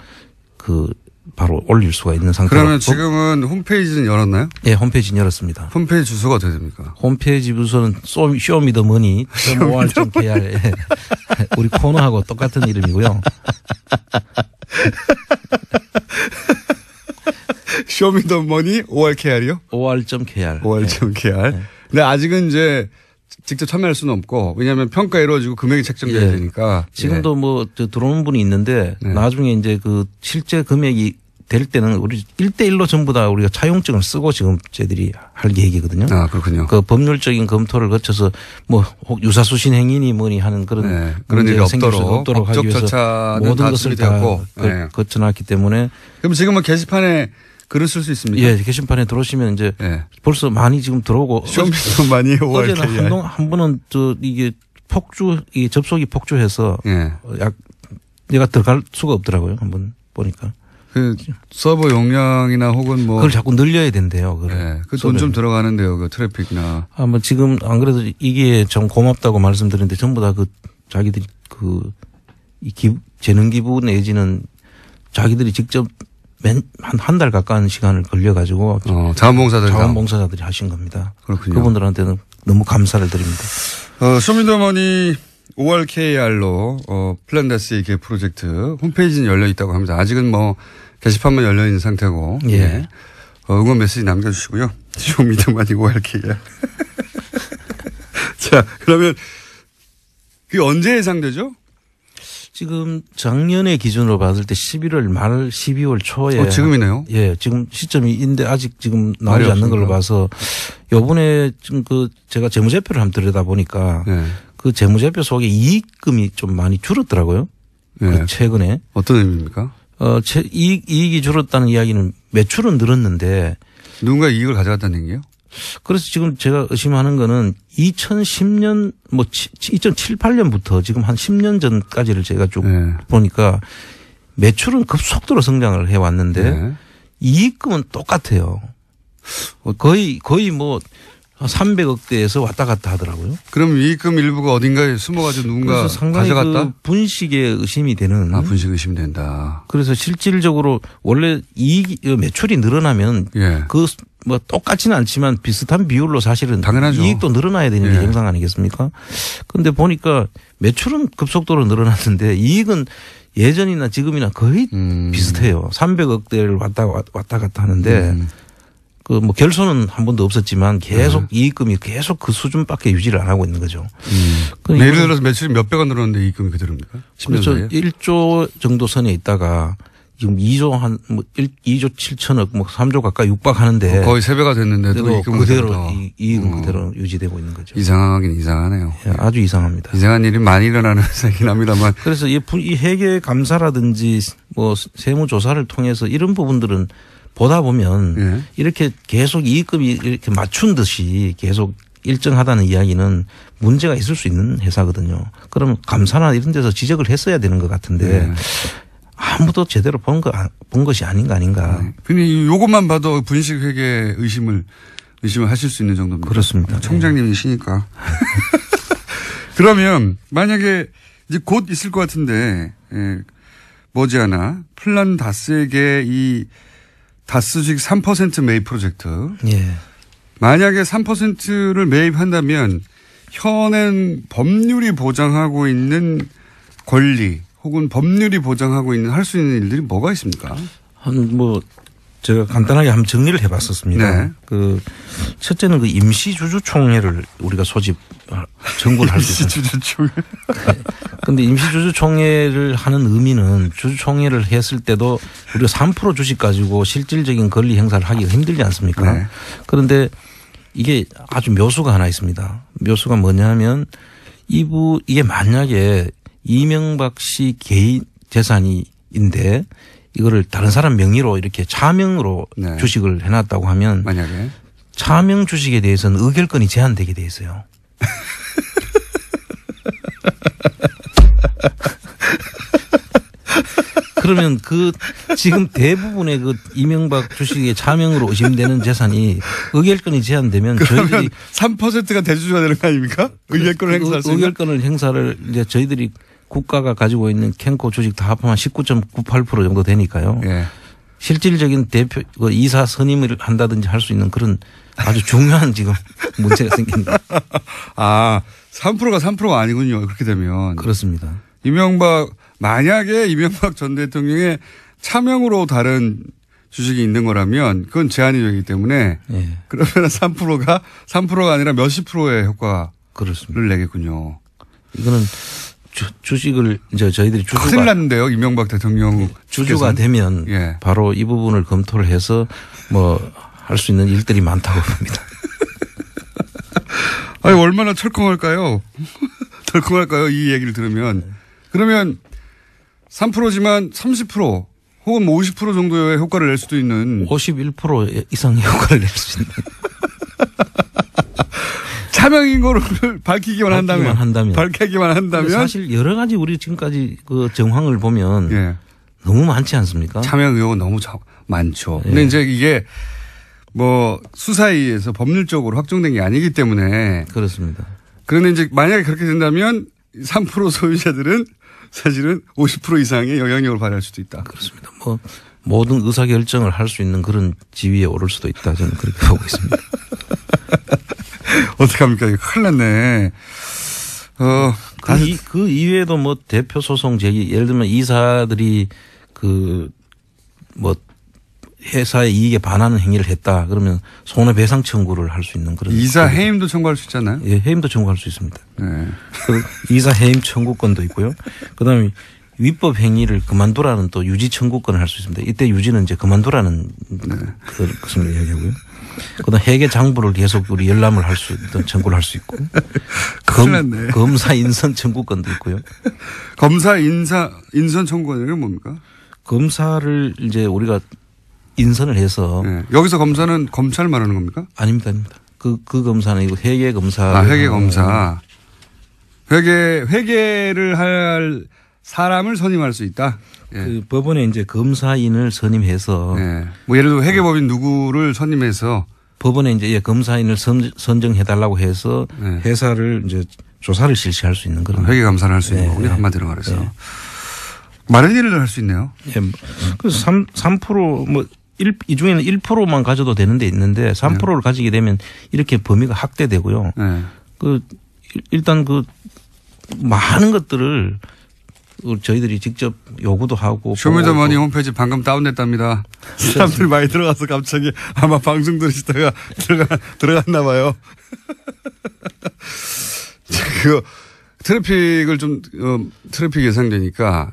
바로 올릴 수가 있는 상태로. 그러면 지금은 홈페이지는 열었나요? 예, 홈페이지는 열었습니다. 홈페이지 주소가 어떻게 됩니까? 홈페이지 주소는 쇼미더머니 .or.kr 우리 코너하고 똑같은 이름이고요. 쇼미더머니 ORKR이요? or.kr. OR.kr. 네. 근데 아직은 이제 직접 참여할 수는 없고 왜냐하면 평가 이루어지고 금액이 책정돼야 되니까. 지금도 뭐 들어오는 분이 있는데 나중에 이제 실제 금액이 될 때는 우리 1대1로 전부 다 우리가 차용증을 쓰고 지금 저희들이 할 계획이거든요. 아, 그렇군요. 그 법률적인 검토를 거쳐서 뭐 유사수신 행위니 뭐니 하는 그런 그런 일이 없도록 하기 법적 위해서 절차는 모든 다 것을 준비되었고 거쳐놨기 때문에. 그럼 지금은 게시판에 글을 쓸 수 있습니까? 예, 게시판에 들어오시면 이제 벌써 많이 지금 들어오고. 쇼미더머니 어제는 한 번은 이게 이 접속이 폭주해서 내가 들어갈 수가 없더라고요. 한번 보니까. 그 서버 용량이나 혹은 뭐 그걸 자꾸 늘려야 된대요. 그 돈 좀 들어가는데요. 그 트래픽이나. 뭐 지금 안 그래도 이게 좀 고맙다고 말씀드렸는데 전부 다 자기들이 재능 기부 내지는 자기들이 직접 한 달 가까운 시간을 걸려가지고 자원봉사자들이 하신 겁니다. 그렇군요. 그분들한테는 너무 감사를 드립니다. 쇼미더머니 ORKR로 플랜 다스의 개 프로젝트 홈페이지는 열려 있다고 합니다. 아직은 뭐 게시판만 열려 있는 상태고. 예. 응원 메시지 남겨주시고요. 쇼미더머니 ORKR. 자, 그러면 그게 언제 예상되죠? 지금 작년의 기준으로 봤을 때 11월 말 12월 초에. 지금이네요. 예, 지금 시점인데 아직 지금 나오지 않는 걸로 봐서 요번에 지금 제가 재무제표를 한번 들여다보니까 그 재무제표 속에 이익금이 좀 많이 줄었더라고요. 최근에. 어떤 의미입니까? 이익이 줄었다는 이야기는 매출은 늘었는데. 누군가 이익을 가져갔다는 얘기요? 그래서 지금 제가 의심하는 거는 2010년 2007, 8년부터 지금 한 10년 전까지를 제가 쭉 보니까 매출은 급속도로 성장을 해왔는데 이익금은 똑같아요. 거의 뭐 300억대에서 왔다 갔다 하더라고요. 그럼 이익금 일부가 어딘가에 숨어가지고 누군가 가져갔다? 분식에 의심이 되는. 분식 의심된다. 그래서 실질적으로 원래 매출이 늘어나면 뭐 똑같지는 않지만 비슷한 비율로 사실은 당연하죠. 이익도 늘어나야 되는 게 정상 아니겠습니까? 그런데 보니까 매출은 급속도로 늘어났는데 이익은 예전이나 지금이나 거의 비슷해요. 300억대를 왔다 갔다 하는데 뭐 결손은 한 번도 없었지만 계속 이익금이 계속 그 수준밖에 유지를 안 하고 있는 거죠. 예를 들어서 매출이 몇배가 늘었는데 이익금이 그대로입니까? 10년 그렇죠. 사이에? 1조 정도 선에 있다가 지금 2조 7천억, 3조 가까이 육박하는데. 거의 3배가 됐는데도 그대로 이익은 그대로 유지되고 있는 거죠. 이상하긴 이상하네요. 예, 아주 이상합니다. 이상한 일이 많이 일어나는 회사이긴 합니다만. 그래서 이 회계 감사라든지 세무조사를 통해서 이런 부분들은 보다 보면 예. 이렇게 계속 이익금이 이렇게 맞춘 듯이 계속 일정하다는 이야기는 문제가 있을 수 있는 회사거든요. 그러면 감사나 이런 데서 지적을 했어야 되는 것 같은데 아무도 제대로 본 것이 아닌가. 근데 요것만 봐도 분식회계 의심을 하실 수 있는 정도입니다. 그렇습니다. 총장님이시니까. 그러면 만약에 이제 곧 있을 것 같은데 머지않아 플란 다스에게 이 다스주식 3% 매입 프로젝트. 예. 만약에 3%를 매입한다면 현행 법률이 보장하고 있는 권리 혹은 법률이 보장하고 있는 할 수 있는 일들이 뭐가 있습니까? 제가 간단하게 한번 정리를 해봤었습니다. 네. 첫째는 임시주주총회를 우리가 정부를 할 수 있습니다. 임시주주총회. 그런데 임시주주총회를 하는 의미는 주주총회를 했을 때도 우리가 3% 주식 가지고 실질적인 권리 행사를 하기가 힘들지 않습니까? 네. 그런데 이게 아주 묘수가 하나 있습니다. 묘수가 뭐냐면 이게 만약에 이명박 씨 개인 재산인데 이거를 다른 사람 명의로 이렇게 차명으로 네. 주식을 해놨다고 하면 만약에 차명 주식에 대해서는 의결권이 제한되게 돼 있어요. 그러면 지금 대부분의 이명박 주식의 차명으로 의심되는 재산이 의결권이 제한되면 저희들이 3%가 대주주가 되는 거 아닙니까? 의결권을 행사할 수 있는. 의결권을 행사를 이제 저희들이 국가가 가지고 있는 캔코 주식 다 합하면 19.98% 정도 되니까요. 예. 실질적인 대표 이사 선임을 한다든지 할 수 있는 그런 아주 중요한 지금 문제가 생깁니다. 3%가 3%가 아니군요. 그렇게 되면. 그렇습니다. 만약에 이명박 전 대통령의 차명으로 다른 주식이 있는 거라면 그건 제한이 되기 때문에 예. 그러면 3%가 아니라 몇십 프로의 효과를 그렇습니다. 내겠군요. 이거는 주식을 이제 저희들이 큰일 났는데요. 이명박 대통령 주주가 되면 예. 바로 이 부분을 검토를 해서 할 수 있는 일들이 많다고 봅니다. 아니 얼마나 철컹할까요? 덜컹할까요? 이 얘기를 들으면. 그러면 3%지만 30% 혹은 50% 정도의 효과를 낼 수도 있는 51% 이상의 효과를 낼 수 있는 차명인 거를 밝히기만 한다면 사실 여러 가지 우리 지금까지 정황을 보면 예. 너무 많지 않습니까? 차명 의혹은 너무 많죠. 예. 근데 이제 이게 수사에 의해서 법률적으로 확정된 게 아니기 때문에 그렇습니다. 그런데 이제 만약에 그렇게 된다면 3% 소유자들은 사실은 50% 이상의 영향력을 발휘할 수도 있다. 그렇습니다. 모든 의사결정을 할 수 있는 그런 지위에 오를 수도 있다. 저는 그렇게 보고 있습니다. 어떡합니까? 이거 큰일 났네. 그 이외에도 대표 소송 제기, 예를 들면 이사들이 회사의 이익에 반하는 행위를 했다. 그러면 손해배상 청구를 할 수 있는 그런. 이사 해임도 청구할 수 있잖아요. 예, 해임도 청구할 수 있습니다. 네. 이사 해임 청구권도 있고요. 그다음에 위법 행위를 그만두라는 또 유지 청구권을 할 수 있습니다. 이때 유지는 이제 그만두라는 것을 이야기하고요. 그다음 회계 장부를 계속 우리 열람을 할 수 있던 청구를 할 수 있고. 검사 인선 청구권도 있고요. 검사 인선 청구권은 뭡니까? 검사를 이제 우리가 인선을 해서. 네. 여기서 검사는 검찰 말하는 겁니까? 아닙니다. 그 검사는 이거 회계 검사. 회계 검사. 회계를 할 사람을 선임할 수 있다. 예. 법원에 이제 검사인을 선임해서. 예. 예를 들어 회계법인 누구를 선임해서 법원에 이제 검사인을 선정해달라고 해서 예. 회사를 이제 조사를 실시할 수 있는 그런. 회계 감사를 할 수 있는 거군요. 한마디로 말해서. 많은 일을 할 수 있네요. 예. 그래서 3% 이 중에는 1%만 가져도 되는 데 있는데 3%를 가지게 되면 이렇게 범위가 확대되고요. 일단 많은 것들을 저희들이 직접 요구도 하고. 쇼미더머니 홈페이지 방금 다운됐답니다. 사람들이 많이 들어가서 갑자기 아마 방송 들으시다가 들어갔나 봐요. 트래픽을 좀 트래픽 예상되니까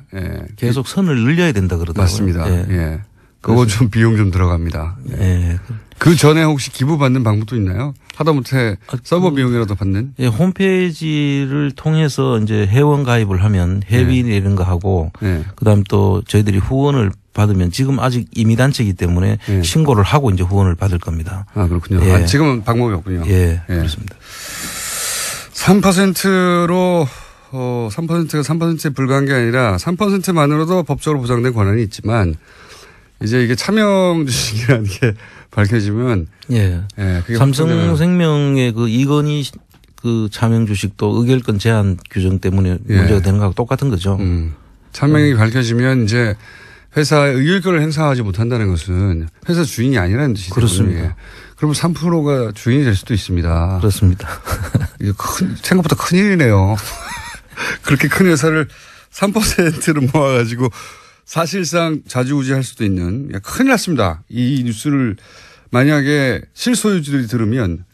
계속 선을 늘려야 된다 그러더라고요. 맞습니다. 예. 그거 좀 비용 좀 들어갑니다. 예. 그 전에 혹시 기부 받는 방법도 있나요? 하다못해 서버 비용이라도 받는? 예, 홈페이지를 통해서 이제 회원 가입을 하면 회비 이런 거 하고 그다음 또 저희들이 후원을 받으면 지금 아직 임의단체이기 때문에 신고를 하고 이제 후원을 받을 겁니다. 아, 그렇군요. 아, 지금은 방법이 없군요. 예, 그렇습니다. 3%로 3%가 3%에 불과한 게 아니라 3%만으로도 법적으로 보장된 권한이 있지만 이제 이게 차명 주식이라는 게 밝혀지면 그게 삼성생명의 그 이건희 그 차명 주식도 의결권 제한 규정 때문에 문제가 되는 거하고 똑같은 거죠. 차명이 밝혀지면 이제 회사의 의결권을 행사하지 못한다는 것은 회사 주인이 아니라는 뜻이죠. 그렇습니다. 그러면 3%가 주인이 될 수도 있습니다. 그렇습니다. 이게 생각보다 큰일이네요. 그렇게 큰 회사를 3%를 모아가지고 사실상 좌지우지할 수도 있는 큰일 났습니다. 이 뉴스를 만약에 실소유주들이 들으면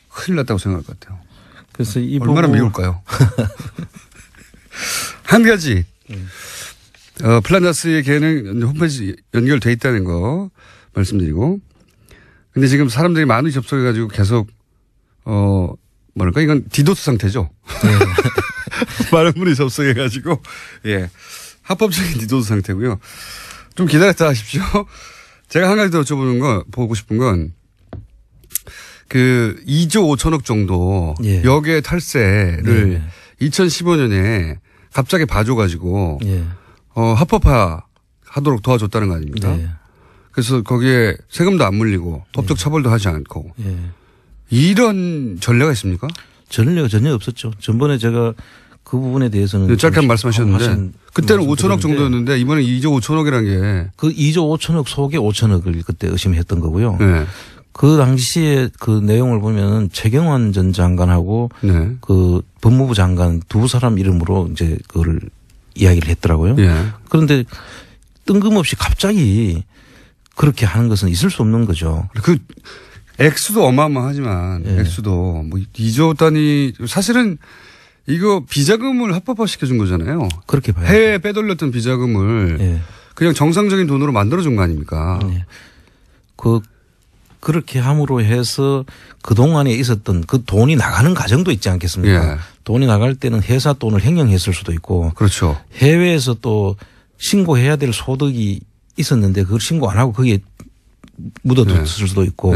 큰일 났다고 생각할 것 같아요. 그래서 이 얼마나 미울까요? 한 가지 플란다스의 걔는 홈페이지 연결돼 있다는 거 말씀드리고 근데 지금 사람들이 많이 접속해가지고 계속 뭐랄까 이건 디도스 상태죠. 많은 분이 접속해가지고 합법적인 디도스 상태고요. 좀 기다렸다 하십시오. 제가 한 가지 더 보고 싶은 건 그 2조 5천억 정도 역의 탈세를 2015년에 갑자기 봐줘가지고 합법화 하도록 도와줬다는 거 아닙니까? 그래서 거기에 세금도 안 물리고 법적 처벌도 하지 않고 이런 전례가 있습니까? 전례가 전혀 없었죠. 전번에 제가 그 부분에 대해서는 짧게 말씀하셨는데 그때는 5천억 정도였는데 이번에 2조 5천억이라는 게 그 2조 5천억 속에 5천억을 그때 의심했던 거고요. 그 당시에 그 내용을 보면 최경환 전 장관하고 그 법무부 장관 두 사람 이름으로 이제 그거를 이야기를 했더라고요. 그런데 뜬금없이 갑자기 그렇게 하는 것은 있을 수 없는 거죠. 그 액수도 어마어마하지만 액수도 뭐 2조 단위 사실은 이거 비자금을 합법화 시켜준 거잖아요. 그렇게 봐요. 해외에 빼돌렸던 비자금을 그냥 정상적인 돈으로 만들어준 거 아닙니까? 그렇게 함으로 해서 그동안에 있었던 그 돈이 나가는 과정도 있지 않겠습니까? 돈이 나갈 때는 회사 돈을 횡령했을 수도 있고. 그렇죠. 해외에서 또 신고해야 될 소득이 있었는데 그걸 신고 안 하고 거기에 묻어뒀을 수도 있고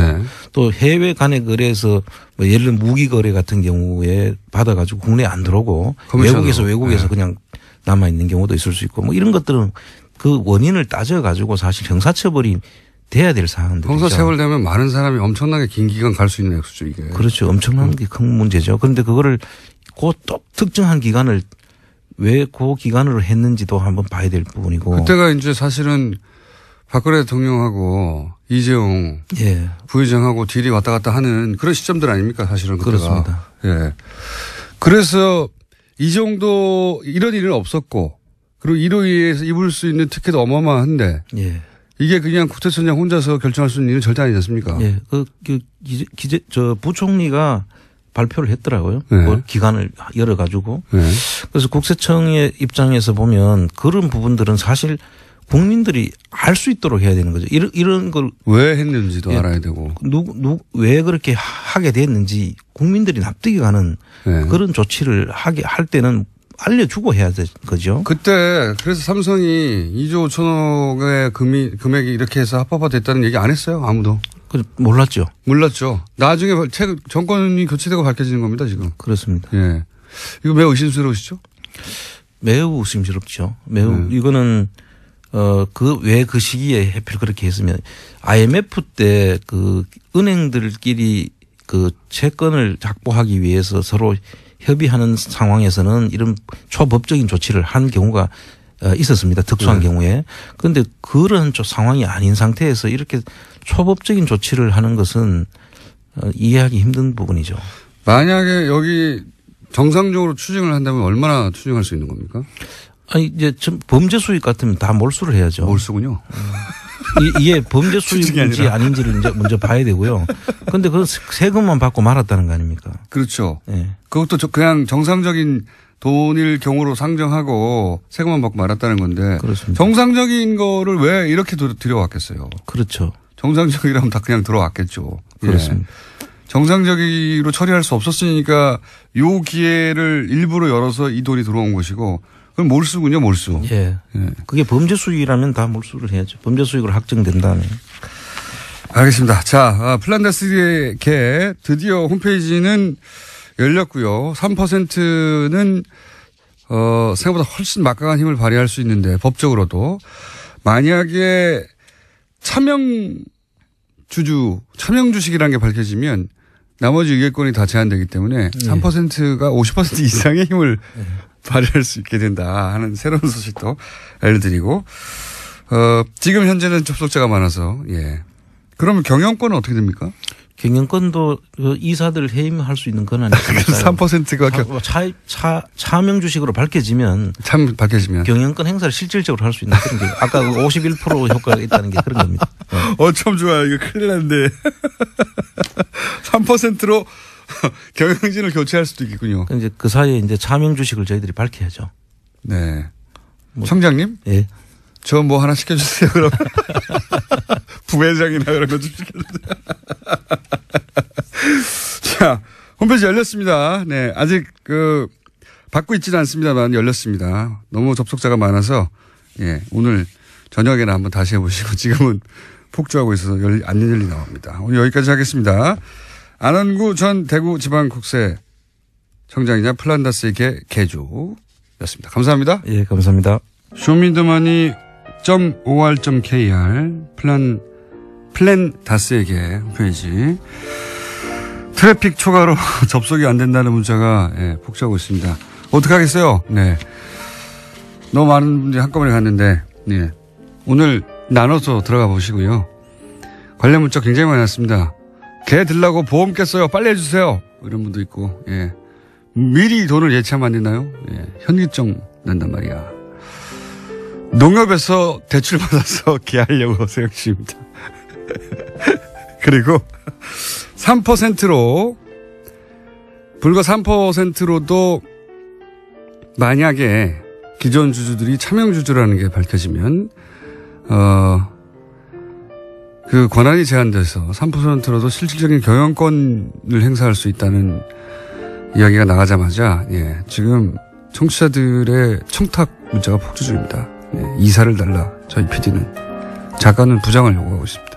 또 해외 간의 거래에서 뭐 예를 들면 무기 거래 같은 경우에 받아가지고 국내에 안 들어오고 외국에서 그냥 남아있는 경우도 있을 수 있고 뭐 이런 것들은 그 원인을 따져가지고 사실 형사처벌이 돼야 될 사항들이죠. 형사처벌되면 많은 사람이 엄청나게 긴 기간 갈 수 있는 액수죠 이게. 그렇죠. 엄청난 게 큰 문제죠. 그런데 그거를 그 또 특정한 기간을 왜 그 기간으로 했는지도 한번 봐야 될 부분이고. 그때가 이제 사실은 박근혜 대통령하고 이재용 부회장하고 딜이 왔다 갔다 하는 그런 시점들 아닙니까 사실은 그때가. 그렇습니다. 그래서 이 정도 이런 일은 없었고 그리고 이로 인해서 입을 수 있는 특혜도 어마어마한데 이게 그냥 국세청장 혼자서 결정할 수 있는 일은 절대 아니지 않습니까? 부총리가 발표를 했더라고요. 그 기간을 열어가지고. 그래서 국세청의 입장에서 보면 그런 부분들은 사실 국민들이 알 수 있도록 해야 되는 거죠. 이런 걸. 왜 했는지도 알아야 되고. 왜 그렇게 하게 됐는지 국민들이 납득이 가는 그런 조치를 할 때는 알려주고 해야 되는 거죠. 그때 그래서 삼성이 2조 5천억의 금액이 이렇게 해서 합법화됐다는 얘기 안 했어요. 아무도. 몰랐죠. 나중에 정권이 교체되고 밝혀지는 겁니다. 지금. 그렇습니다. 이거 매우 의심스러우시죠? 매우 의심스럽죠. 이거는 왜 그 시기에 하필 그렇게 했으면 IMF 때 그 은행들끼리 그 채권을 확보하기 위해서 서로 협의하는 상황에서는 이런 초법적인 조치를 한 경우가 있었습니다. 특수한 경우에. 그런데 그런 상황이 아닌 상태에서 이렇게 초법적인 조치를 하는 것은 이해하기 힘든 부분이죠. 만약에 여기 정상적으로 추징을 한다면 얼마나 추징할 수 있는 겁니까? 아니 이제 범죄 수익 같으면 다 몰수를 해야죠. 몰수군요. 이게 범죄 수익인지 아닌지를 이제 먼저 봐야 되고요. 그런데 그 세금만 받고 말았다는 거 아닙니까? 그렇죠. 그것도 그냥 정상적인 돈일 경우로 상정하고 세금만 받고 말았다는 건데. 그렇습니다. 정상적인 거를 왜 이렇게 들여왔겠어요? 그렇죠. 정상적이라면 다 그냥 들어왔겠죠. 그렇습니다. 예. 정상적으로 처리할 수 없었으니까 요 기회를 일부러 열어서 이 돈이 들어온 것이고 그럼 몰수군요, 몰수. 예. 예. 그게 범죄 수익이라면 다 몰수를 해야죠. 범죄 수익으로 확정된다면. 알겠습니다. 자, 플란다스의 개 드디어 홈페이지는 열렸고요. 3%는 생각보다 훨씬 막강한 힘을 발휘할 수 있는데 법적으로도 만약에 차명 주식이라는 게 밝혀지면 나머지 의결권이 다 제한되기 때문에 3%가 50% 이상의 힘을 발휘할 수 있게 된다 하는 새로운 소식도 알려드리고 지금 현재는 접속자가 많아서 예. 그러면 경영권은 어떻게 됩니까? 경영권도 이사들 해임할 수 있는 건 아니니까요. 3%가 차명 주식으로 밝혀지면 참 밝혀지면 경영권 행사를 실질적으로 할 수 있는 그런 게 아까 51% 효과가 있다는 게 그런 겁니다. 참 좋아요. 이거 큰일 났는데 3%로 경영진을 교체할 수도 있겠군요. 이제 그 사이에 이제 차명 주식을 저희들이 밝혀야죠. 네. 청장님? 예. 저 뭐 하나 시켜주세요. 그럼 부회장이나 그런 거 좀 시켜주세요. 자, 홈페이지 열렸습니다. 네, 아직 받고 있지는 않습니다만 열렸습니다. 너무 접속자가 많아서 예, 오늘 저녁에는 한번 다시 해보시고 지금은 폭주하고 있어서 안 열리 나옵니다. 오늘 여기까지 하겠습니다. 안원구 전 대구지방국세청장이자 플란다스의 개주였습니다. 감사합니다. 예, 감사합니다. 쇼미더머니.or.kr 플랜다스에게 홈페이지 트래픽 초과로 접속이 안 된다는 문자가 예, 폭주하고 있습니다. 어떡하겠어요? 네. 너무 많은 분들이 한꺼번에 갔는데 네. 오늘 나눠서 들어가 보시고요. 관련 문자 굉장히 많이 왔습니다. 개 들라고 보험 깼어요. 빨리 해주세요. 이런 분도 있고 예. 미리 돈을 예치하면 안 되나요? 예. 현기증 난단 말이야. 농협에서 대출 받아서 개하려고 생각 중입니다. 그리고 3%로 불과 3%로도 만약에 기존 주주들이 차명 주주라는 게 밝혀지면 그 권한이 제한돼서 3%로도 실질적인 경영권을 행사할 수 있다는 이야기가 나가자마자 예, 지금 청취자들의 청탁 문자가 폭주 중입니다. 예, 이사를 달라 저희 PD는 작가는 부장을 요구하고 있습니다.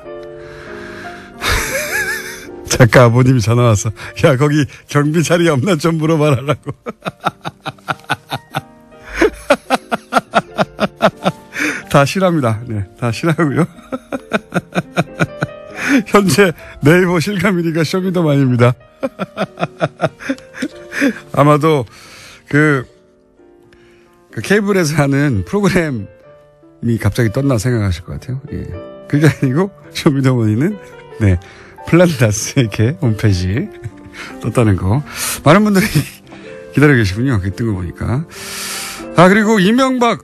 작가 아버님이 전화 와서 야 거기 경비 자리 없나 좀 물어봐라라고. 다 실합니다. 네, 다 실하고요. 현재 네이버 실감 1위가 쇼미더머니입니다. 아마도 그 케이블에서 하는 프로그램이 갑자기 떴나 생각하실 것 같아요. 예. 그게 아니고 쇼미더머니는 네. 플란다스에게 홈페이지 떴다는 거. 많은 분들이 기다려 계시군요. 뜬 거 보니까. 그리고 이명박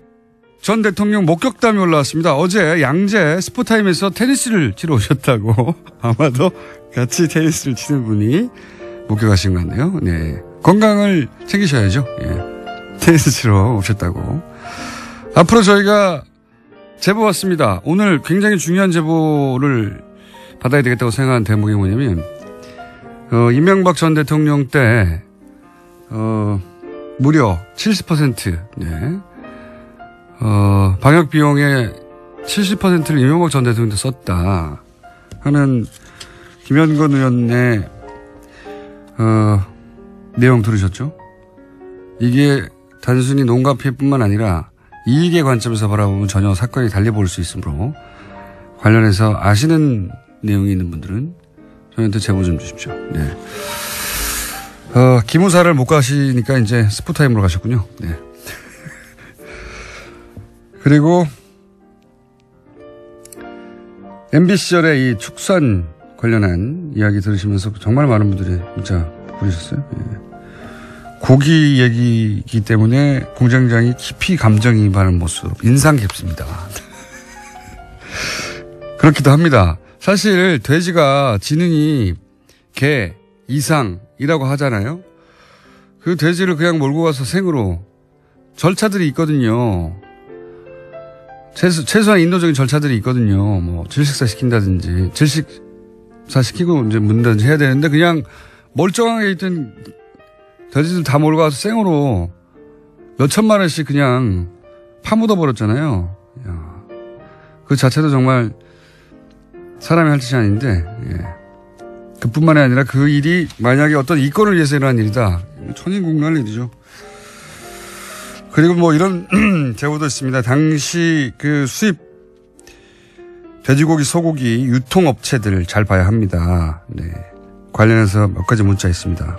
전 대통령 목격담이 올라왔습니다. 어제 양재 스포타임에서 테니스를 치러 오셨다고. 아마도 같이 테니스를 치는 분이 목격하신 것 같네요. 네. 건강을 챙기셔야죠. 예. 테니스 치러 오셨다고. 앞으로 저희가 제보 왔습니다. 오늘 굉장히 중요한 제보를 받아야 되겠다고 생각한 대목이 뭐냐면, 이명박 전 대통령 때, 무려 70%, 네. 방역 비용의 70%를 이명박 전 대통령도 썼다 하는 김현건 의원의, 내용 들으셨죠? 이게 단순히 농가 피해뿐만 아니라 이익의 관점에서 바라보면 전혀 사건이 달리 보일 수 있으므로 관련해서 아시는 내용이 있는 분들은 저희한테 제보 좀 주십시오. 네. 기무사를 못 가시니까 이제 스포타임으로 가셨군요. 네. 그리고 MB 시절에 이 축산 관련한 이야기 들으시면서 정말 많은 분들이 문자 보내셨어요. 예. 고기 얘기이기 때문에 공장장이 깊이 감정이입하는 모습 인상 깊습니다. 그렇기도 합니다. 사실 돼지가 지능이 개 이상이라고 하잖아요. 그 돼지를 그냥 몰고 가서 생으로 절차들이 있거든요. 최소한 인도적인 절차들이 있거든요. 뭐 질식사 시킨다든지 질식사 시키고 이제 묻는다든지 해야 되는데 그냥 멀쩡하게 있던 돼지들 다 몰고 가서 생으로 몇 천만 원씩 그냥 파묻어 버렸잖아요. 야, 그 자체도 정말 사람이 할 짓이 아닌데, 예. 그뿐만이 아니라 그 일이 만약에 어떤 이권을 위해서 일어난 일이다. 천인국날 일이죠. 그리고 뭐 이런 제보도 있습니다. 당시 그 수입 돼지고기, 소고기 유통업체들 잘 봐야 합니다. 네. 관련해서 몇 가지 문자 있습니다.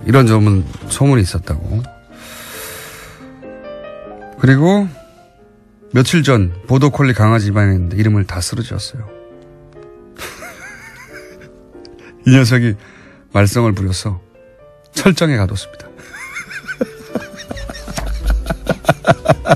이런 소문이 있었다고. 그리고 며칠 전 보더콜리 강아지 입양했는데 이름을 다 쓰러졌어요. 이 녀석이 말썽을 부려서 철저하게 가뒀습니다.